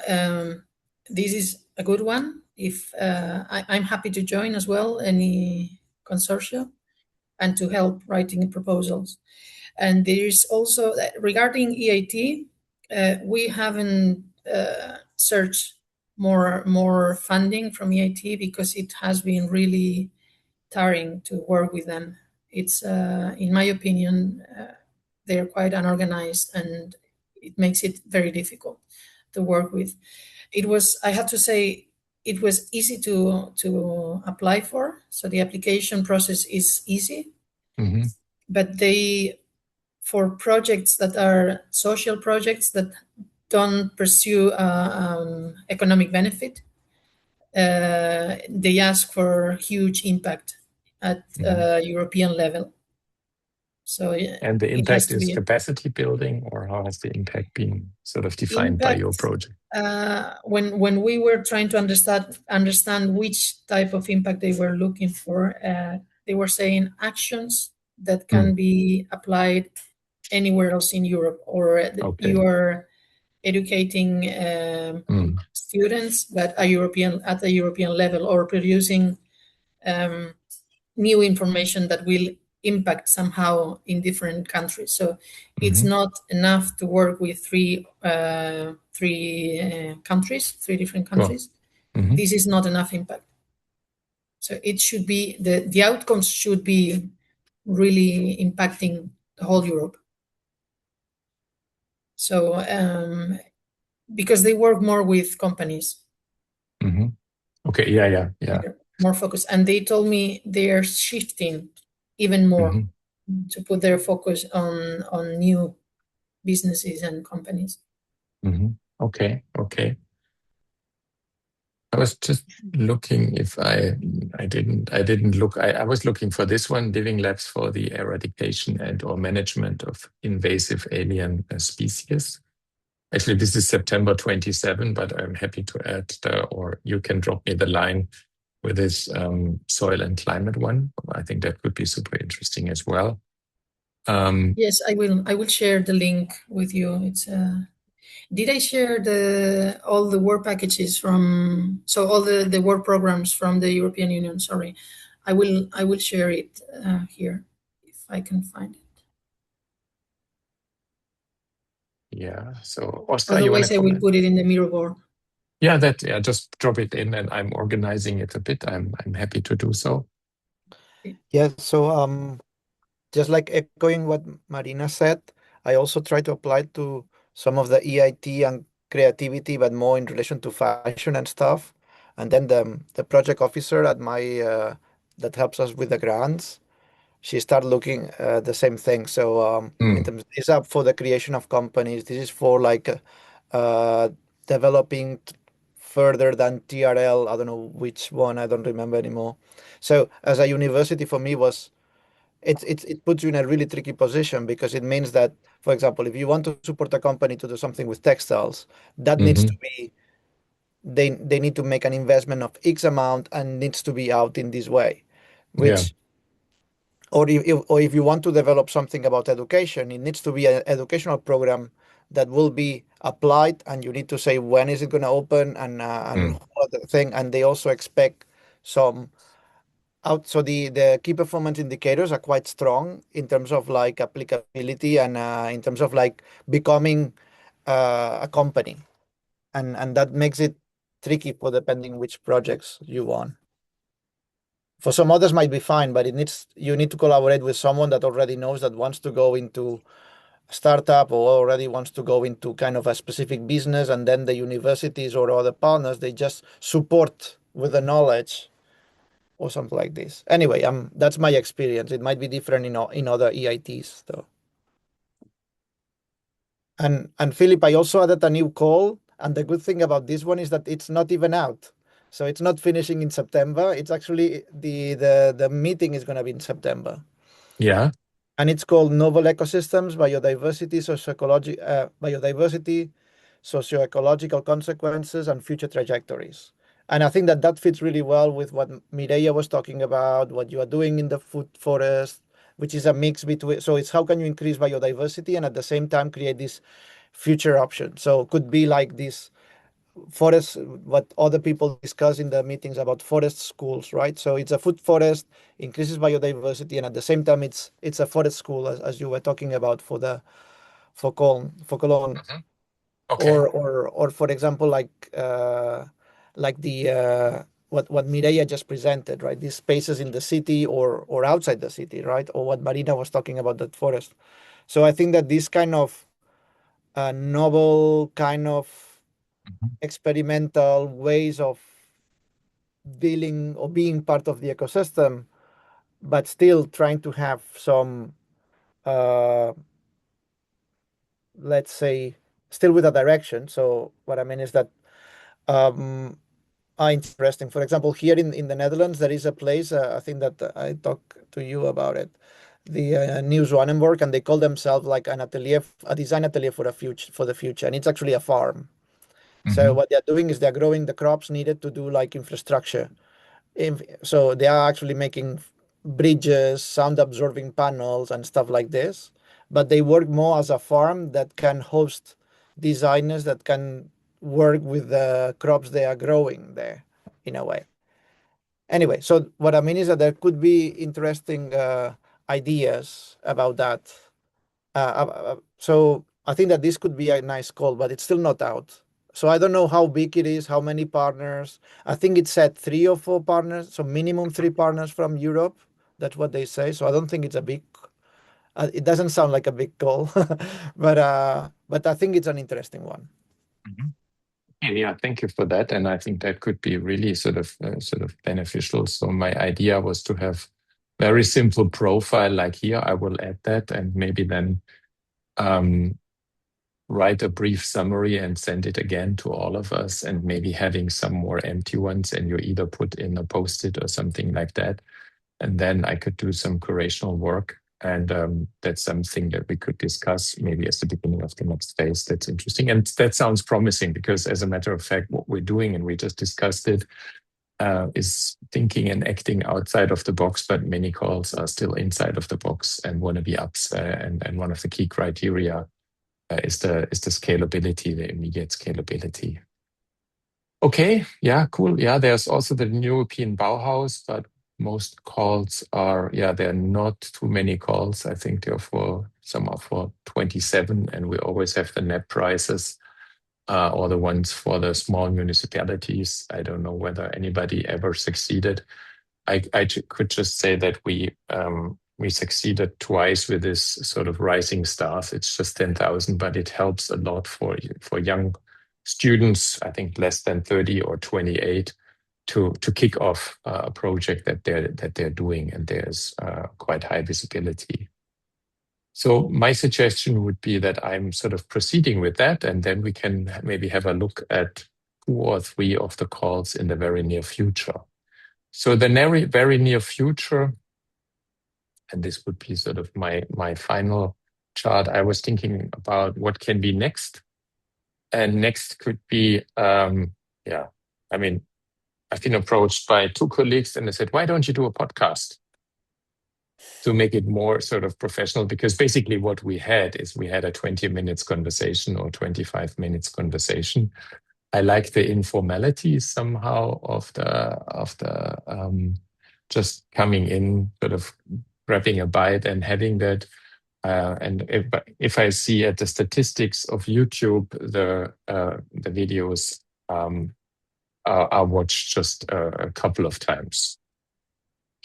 D: this is a good one. If I'm happy to join as well any consortia and to help writing proposals. And there is also, regarding EIT, we haven't searched more funding from EIT because it has been really tiring to work with them. It's, in my opinion, they're quite unorganized, and it makes it very difficult to work with. It was, I have to say, it was easy to apply for. So the application process is easy, but for projects that are social projects that don't pursue economic benefit, they ask for huge impact at European level. So,
B: and the impact is capacity building, or how has the impact been sort of defined by your project?
D: When we were trying to understand which type of impact they were looking for, they were saying actions that can be applied anywhere else in Europe, or you are educating students but at a European level, or producing new information that will impact somehow in different countries. So it's not enough to work with three different countries. This is not enough impact. So it should be, the outcomes should be really impacting the whole Europe. So because they work more with companies.
B: Okay, yeah.
D: More focus. And they told me they're shifting even more to put their focus on new businesses and companies.
B: Okay. I was just looking if I didn't look. I was looking for this one, Living Labs for the Eradication and or Management of Invasive Alien Species. Actually, this is September 27, but I'm happy to add or you can drop me the line with this soil and climate one. I think that could be super interesting as well.
D: Yes, I will share the link with you. It's did I share all the work packages all the work programs from the European Union? Sorry, I will share it here if I can find it.
B: Yeah. So Oscar,
D: otherwise I will put it in the Miro board.
B: Yeah, just drop it in, and I'm organizing it a bit. I'm happy to do so.
C: Yeah. So just like echoing what Marina said, I also try to apply to some of the EIT and creativity, but more in relation to fashion and stuff. And then the project officer at my that helps us with the grants, she started looking at the same thing. So in terms, it's up for the creation of companies. This is for like developing further than TRL. I don't know which one. I don't remember anymore. So as a university for me was, it puts you in a really tricky position, because it means that, for example, if you want to support a company to do something with textiles, that needs to be, they need to make an investment of X amount and needs to be out in this way, which or if you want to develop something about education, it needs to be an educational program that will be applied, and you need to say when is it going to open and what the thing. And they also expect some out. So the key performance indicators are quite strong in terms of like applicability and in terms of like becoming a company, and that makes it tricky for depending which projects you want. For some others might be fine, but you need to collaborate with someone that already knows, that wants to go into a startup or already wants to go into kind of a specific business, and then the universities or other partners, they just support with the knowledge or something like this. Anyway, that's my experience. It might be different in other EITs though. And Philip, I also added a new call, and the good thing about this one is that it's not even out. So it's not finishing in September. It's actually the meeting is going to be in September.
B: Yeah.
C: And it's called Novel Ecosystems, Biodiversity, Socioecological Consequences, and Future Trajectories. And I think that fits really well with what Mireia was talking about, what you are doing in the food forest, which is a mix between. So it's how can you increase biodiversity and at the same time create this future option. So it could be like this forest, what other people discuss in the meetings about forest schools, right? So it's a food forest, increases biodiversity, and at the same time it's a forest school, as you were talking about for Cologne.
B: Okay.
C: Or for example, like the what Mireia just presented, right? These spaces in the city or outside the city, right? Or what Marina was talking about, that forest. So I think that this kind of novel kind of experimental ways of dealing or being part of the ecosystem, but still trying to have some, let's say, still with a direction. So what I mean is that are interesting. For example, here in the Netherlands, there is a place, I think that I talked to you about it, the New Zwanenburg, and they call themselves like an atelier, a design atelier for the future, and it's actually a farm. So what they're doing is they're growing the crops needed to do like infrastructure. So they are actually making bridges, sound absorbing panels, and stuff like this. But they work more as a farm that can host designers that can work with the crops they are growing there in a way. Anyway, so what I mean is that there could be interesting ideas about that. So I think that this could be a nice call, but it's still not out. So I don't know how big it is, how many partners. I think it said 3 or 4 partners, so minimum 3 partners from Europe. That's what they say. So I don't think it's a big. It doesn't sound like a big goal, but I think it's an interesting one.
B: Yeah, thank you for that. And I think that could be really sort of beneficial. So my idea was to have very simple profile like here. I will add that and maybe then write a brief summary and send it again to all of us, and maybe having some more empty ones, and you either put in a post-it or something like that. And then I could do some curational work. And that's something that we could discuss maybe as the beginning of the next phase. That's interesting. And that sounds promising because, as a matter of fact, what we're doing, and we just discussed it, is thinking and acting outside of the box, but many calls are still inside of the box and want to be ups. And one of the key criteria is the scalability, the immediate scalability. Okay, yeah, cool. Yeah, there's also the European Bauhaus, but most calls are, there are not too many calls. I think some are for 27, and we always have the net prices, or the ones for the small municipalities. I don't know whether anybody ever succeeded. I could just say that we succeeded twice with this sort of rising stars. It's just 10,000, but it helps a lot for young students, I think less than 30 or 28, to kick off a project that they're doing, and there's quite high visibility. So my suggestion would be that I'm sort of proceeding with that, and then we can maybe have a look at 2 or 3 of the calls in the very near future. So the very near future, and this would be sort of my final chart, I was thinking about what can be next. And next could be, I mean, I've been approached by 2 colleagues and they said, why don't you do a podcast? to make it more sort of professional, because basically what we had is we had a 20 minutes conversation or 25 minutes conversation. I like the informality somehow of the just coming in, sort of grabbing a bite and having that. And if I see at the statistics of YouTube, the videos are watched just a couple of times.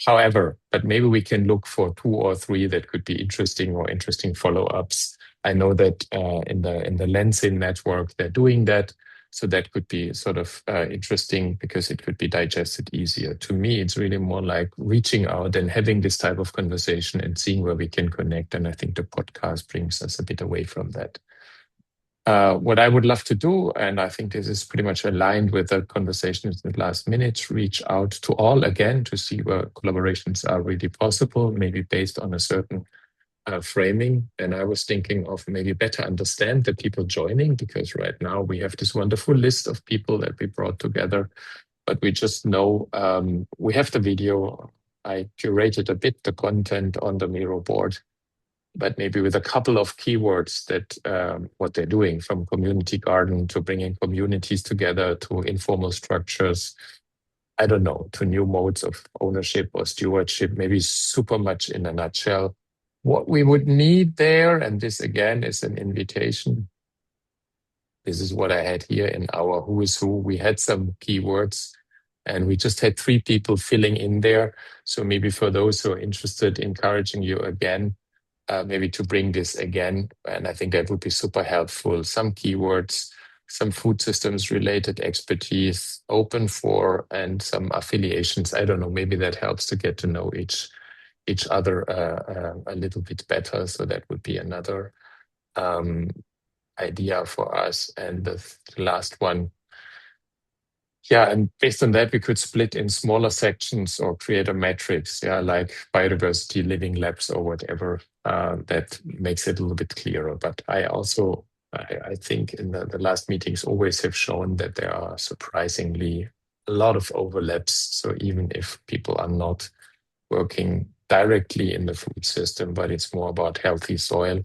B: However, but maybe we can look for 2 or 3 that could be interesting or interesting follow-ups. I know that in the Lensin network they're doing that, so that could be sort of interesting because it could be digested easier. To me, it's really more like reaching out and having this type of conversation and seeing where we can connect. And I think the podcast brings us a bit away from that. What I would love to do, and I think this is pretty much aligned with the conversations in the last minutes, reach out to all again to see where collaborations are really possible, maybe based on a certain framing. And I was thinking of maybe better understand the people joining, because right now we have this wonderful list of people that we brought together, but we just know we have the video. I curated a bit the content on the Miro board, but maybe with a couple of keywords that what they're doing, from community garden to bringing communities together to informal structures, I don't know, to new modes of ownership or stewardship, maybe super much in a nutshell. What we would need there, and this again is an invitation. This is what I had here in our Who is Who. We had some keywords and we just had 3 people filling in there. So maybe for those who are interested, encouraging you again, maybe to bring this again. And I think that would be super helpful. Some keywords, some food systems related expertise, open for, and some affiliations. I don't know, maybe that helps to get to know each other a little bit better. So that would be another idea for us. And the last one, yeah, and based on that, we could split in smaller sections or create a matrix, yeah, like biodiversity, living labs, or whatever. That makes it a little bit clearer. But I think in the last meetings always have shown that there are surprisingly a lot of overlaps. So even if people are not working directly in the food system, but it's more about healthy soil,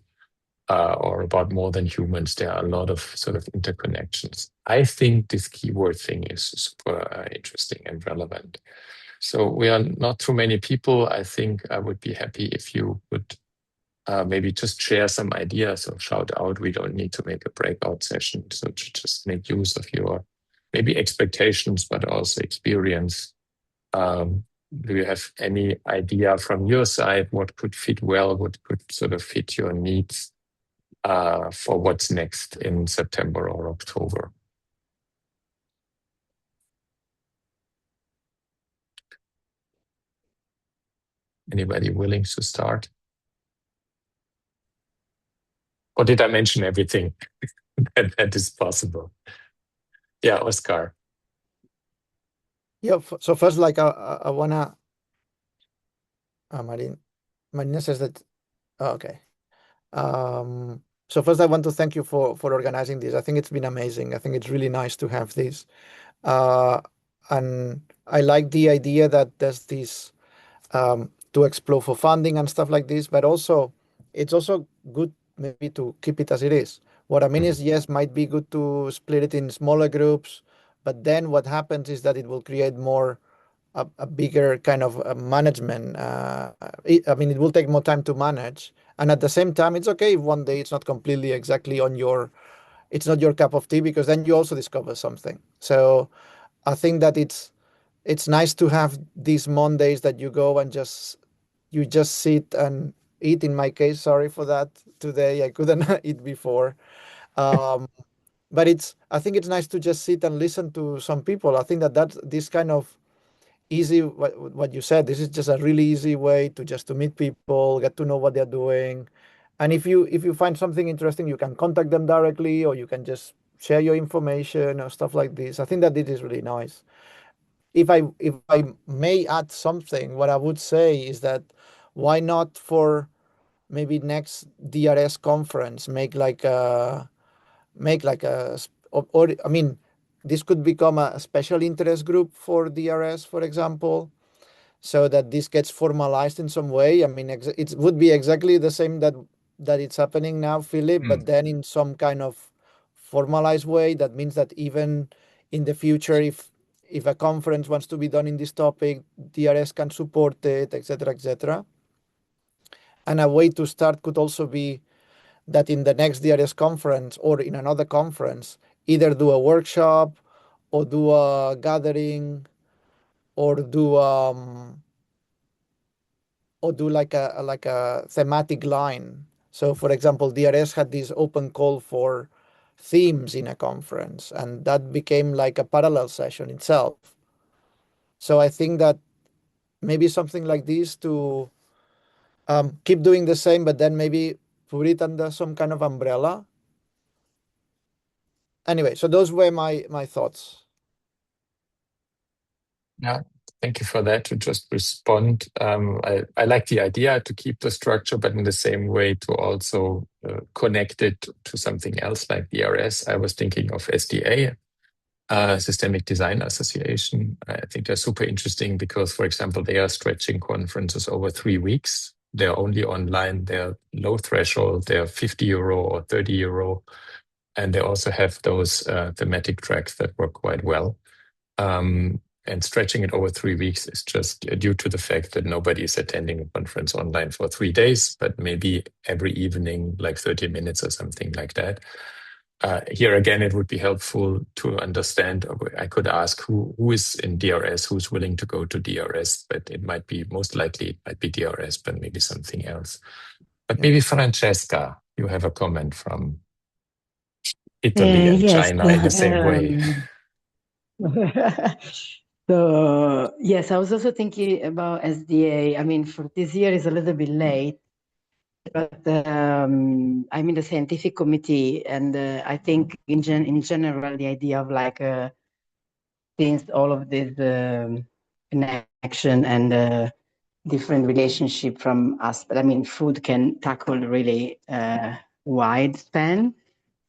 B: or about more than humans, there are a lot of sort of interconnections. I think this keyword thing is super interesting and relevant. So we are not too many people. I think I would be happy if you would maybe just share some ideas or shout out. We don't need to make a breakout session. So to just make use of your maybe expectations, but also experience. Do you have any idea from your side what could fit well, what could sort of fit your needs for what's next in September or October? Anybody willing to start? Or did I mention everything that is possible? Yeah, Oscar.
C: Yeah. So first, like I wanna. Marina says that. Oh, okay. So first, I want to thank you for organizing this. I think it's been amazing. I think it's really nice to have this, and I like the idea that there's this to explore for funding and stuff like this. But also, it's also good maybe to keep it as it is. What I mean is, yes, might be good to split it in smaller groups, but then what happens is that it will create more a bigger kind of management. I mean, it will take more time to manage, and at the same time, it's okay if one day it's not completely exactly on your, it's not your cup of tea, because then you also discover something. So I think that it's nice to have these Mondays that you go and you just sit and eat. In my case, sorry for that. Today I couldn't eat before. But I think it's nice to just sit and listen to some people. I think that's this kind of easy, what you said, this is just a really easy way to meet people, get to know what they're doing. And if you find something interesting, you can contact them directly, or you can just share your information or stuff like this. I think that it is really nice. If I may add something, what I would say is that why not for maybe next DRS conference make like a or I mean, this could become a special interest group for DRS, for example, so that this gets formalized in some way. I mean, it would be exactly the same that it's happening now, Philip, but then in some kind of formalized way. That means that even in the future, if a conference wants to be done in this topic, DRS can support it, etc., etc. And a way to start could also be that in the next DRS conference or in another conference, either do a workshop or do a gathering or do like a thematic line. So, for example, DRS had this open call for themes in a conference, and that became like a parallel session itself. So I think that maybe something like this to keep doing the same, but then maybe put it under some kind of umbrella. Anyway, so those were my thoughts.
B: Yeah, thank you for that. To just respond, I like the idea to keep the structure, but in the same way to also connect it to something else like DRS. I was thinking of SDA, Systemic Design Association. I think they're super interesting because, for example, they are stretching conferences over 3 weeks. They're only online. They're low threshold. They're €50 or €30. And they also have those thematic tracks that work quite well. And stretching it over 3 weeks is just due to the fact that nobody is attending a conference online for 3 days, but maybe every evening, like 30 minutes or something like that. Here again, it would be helpful to understand. I could ask who is in DRS, who's willing to go to DRS, but it might be, most likely it might be DRS, but maybe something else. But maybe Francesca, you have a comment from Italy and
F: yes,
B: China in the same way.
F: So yes, I was also thinking about SDA. I mean, for this year is a little bit late, but I'm in the scientific committee, and I think in general the idea of like since all of this connection and different relationship from us, but I mean, food can tackle really wide span.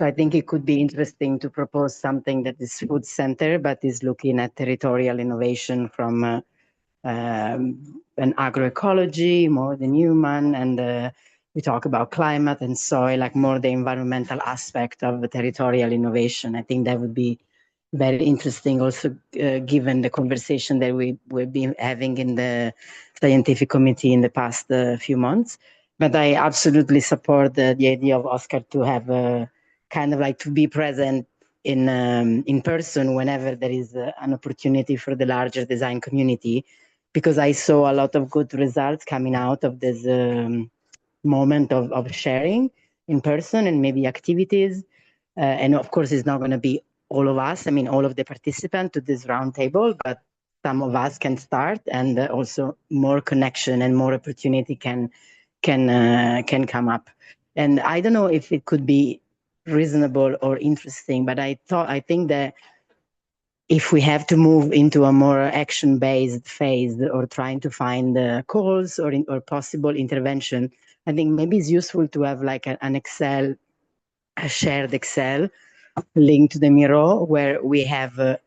F: So I think it could be interesting to propose something that is food center, but is looking at territorial innovation from an agroecology more than human, and we talk about climate and soil, like more the environmental aspect of the territorial innovation. I think that would be very interesting also given the conversation that we've been having in the scientific committee in the past few months. But I absolutely support the idea of Oscar to have kind of like to be present in person whenever there is an opportunity for the larger design community, because I saw a lot of good results coming out of this moment of sharing in person and maybe activities. And of course, it's not going to be all of us, I mean, all of the participants to this roundtable, but some of us can start, and also more connection and more opportunity can come up. And I don't know if it could be reasonable or interesting, but I think that if we have to move into a more action-based phase or trying to find calls or possible intervention, I think maybe it's useful to have like an Excel, a shared Excel linked to the Miro, where we have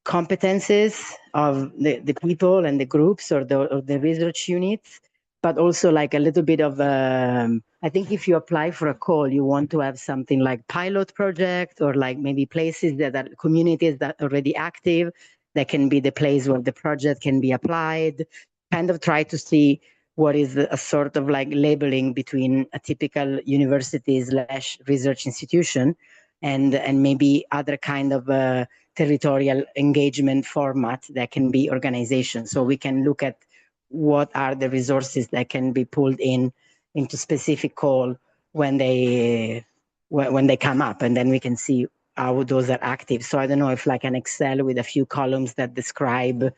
F: competences of the people and the groups or the research units, but also like a little bit of, I think if you apply for a call, you want to have something like pilot project or like maybe places that are communities that are already active, that can be the place where the project can be applied, kind of try to see what is a sort of like labeling between a typical university/research institution and maybe other kind of territorial engagement format that can be organization. So we can look at what are the resources that can be pulled into specific call when they come up, and then we can see how those are active. So I don't know if like an Excel with a few columns that describe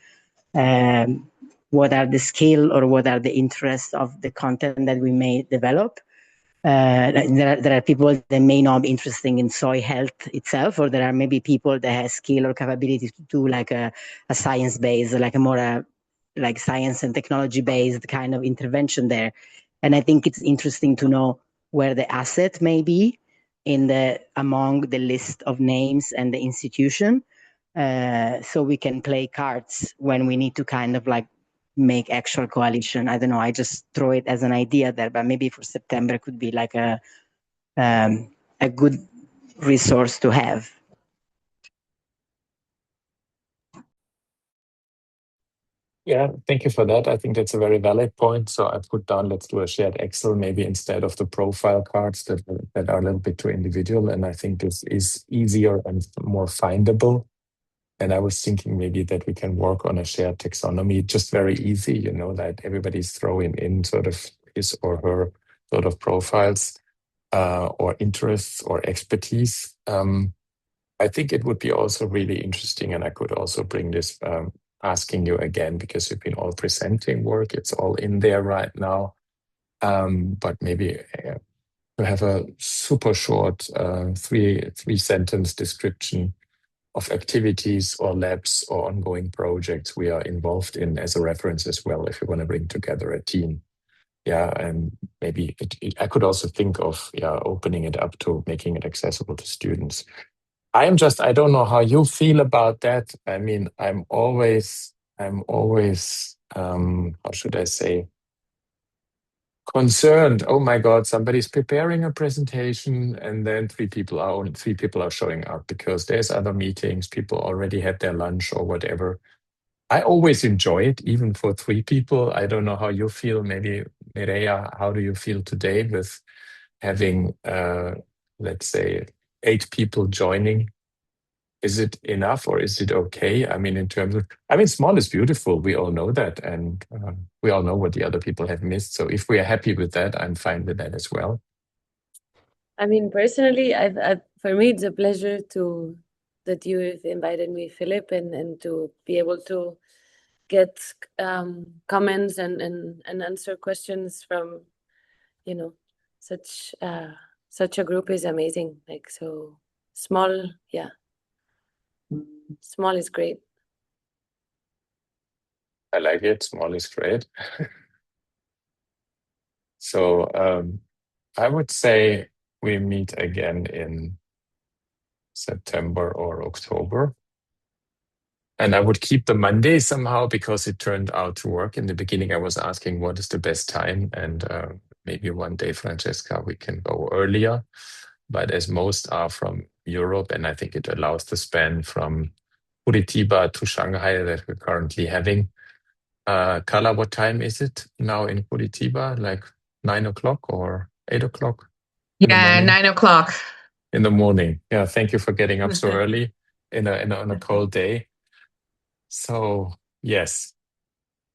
F: what are the skill or what are the interests of the content that we may develop. There are people that may not be interested in soil health itself, or there are maybe people that have skill or capability to do like a science-based, like a more like science and technology-based kind of intervention there. And I think it's interesting to know where the asset may be among the list of names and the institution, so we can play cards when we need to kind of like make actual coalition. I don't know. I just throw it as an idea there, but maybe for September it could be like a good resource to have.
B: Yeah, thank you for that. I think that's a very valid point. So I put down, let's do a shared Excel maybe instead of the profile cards that are a little bit too individual. And I think this is easier and more findable. And I was thinking maybe that we can work on a shared taxonomy, just very easy, that everybody's throwing in sort of his or her sort of profiles or interests or expertise. I think it would be also really interesting, and I could also bring this asking you again, because you've been all presenting work, it's all in there right now. But maybe to have a super short three-sentence description of activities or labs or ongoing projects we are involved in as a reference as well, if you want to bring together a team. Yeah, and maybe I could also think of opening it up to making it accessible to students. I don't know how you feel about that. I mean, I'm always, how should I say, concerned. Oh my God, somebody's preparing a presentation and then three people are showing up because there's other meetings. People already had their lunch or whatever. I always enjoy it, even for three people. I don't know how you feel. Maybe Mireia, how do you feel today with having, let's say, 8 people joining? Is it enough or is it okay? I mean, small is beautiful. We all know that. And we all know what the other people have missed. So if we are happy with that, I'm fine with that as well.
A: I mean, personally, for me, it's a pleasure that you've invited me, Philip, and to be able to get comments and answer questions from, such a group is amazing. Like, so small, yeah. Small is great.
B: I like it. Small is great. So I would say we meet again in September or October. And I would keep the Monday somehow because it turned out to work. In the beginning, I was asking what is the best time. And maybe one day, Francesca, we can go earlier. But as most are from Europe, and I think it allows the span from Curitiba to Shanghai that we're currently having. Carla, what time is it now in Curitiba? Like 9 o'clock or 8 o'clock?
G: Yeah, 9 o'clock.
B: In the morning. Yeah, thank you for getting up so early on a cold day. So, yes.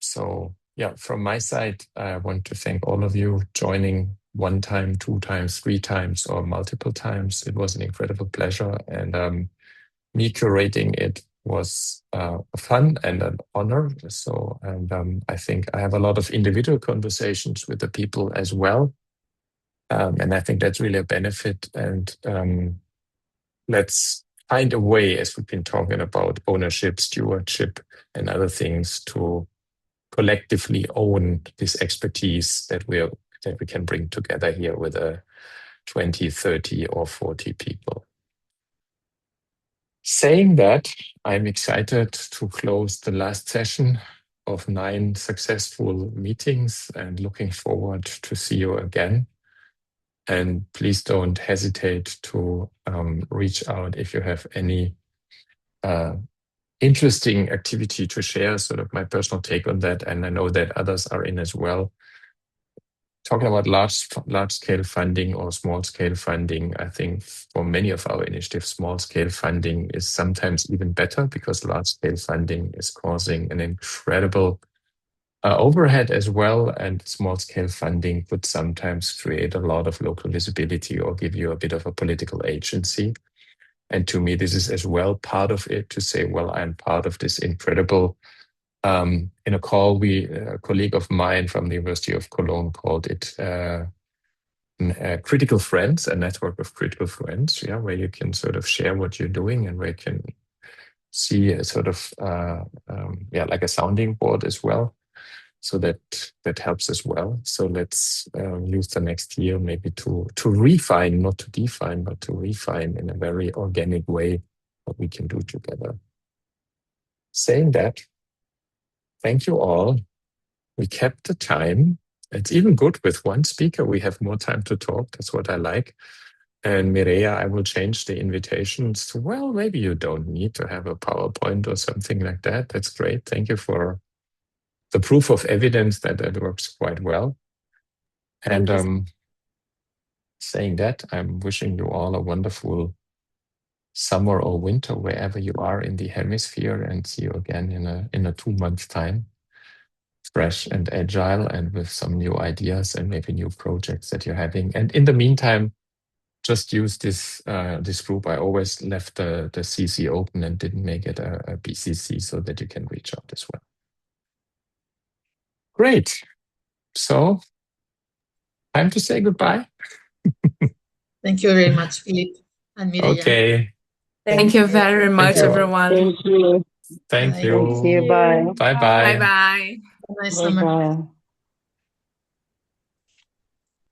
B: So, yeah, from my side, I want to thank all of you joining 1 time, 2 times, 3 times, or multiple times. It was an incredible pleasure. And me curating it was fun and an honor. So, and I think I have a lot of individual conversations with the people as well. And I think that's really a benefit. And let's find a way, as we've been talking about ownership, stewardship, and other things, to collectively own this expertise that we can bring together here with 20, 30, or 40 people. Saying that, I'm excited to close the last session of 9 successful meetings and looking forward to see you again. And please don't hesitate to reach out if you have any interesting activity to share, sort of my personal take on that. And I know that others are in as well. Talking about large-scale funding or small-scale funding, I think for many of our initiatives, small-scale funding is sometimes even better because large-scale funding is causing an incredible overhead as well, and small-scale funding could sometimes create a lot of local visibility or give you a bit of a political agency. And to me, this is as well part of it, to say, well, I'm part of this incredible. In a call, a colleague of mine from the University of Cologne called it critical friends, a network of critical friends, where you can sort of share what you're doing and where you can see a sort of, like a sounding board as well. So that helps as well. So let's use the next year maybe to refine, not to define, but to refine in a very organic way what we can do together. Saying that, thank you all. We kept the time. It's even good with one speaker. We have more time to talk. That's what I like. And Mireia, I will change the invitations to, well, maybe you don't need to have a PowerPoint or something like that. That's great. Thank you for the proof of evidence that that works quite well. And saying that, I'm wishing you all a wonderful summer or winter, wherever you are in the hemisphere, and see you again in a 2 month time, fresh and agile and with some new ideas and maybe new projects that you're having. And in the meantime, just use this group. I always left the CC open and didn't make it a BCC so that you can reach out as well. Great. So time to say goodbye.
G: Thank you very much, Philip and Mireia.
B: Okay.
G: Thank you very much,
B: you.
G: everyone.
F: Thank you.
B: Thank
G: Bye.
B: you.
F: Thank you. Bye.
B: Bye-bye.
G: Bye-bye. Nice summer.
F: Bye.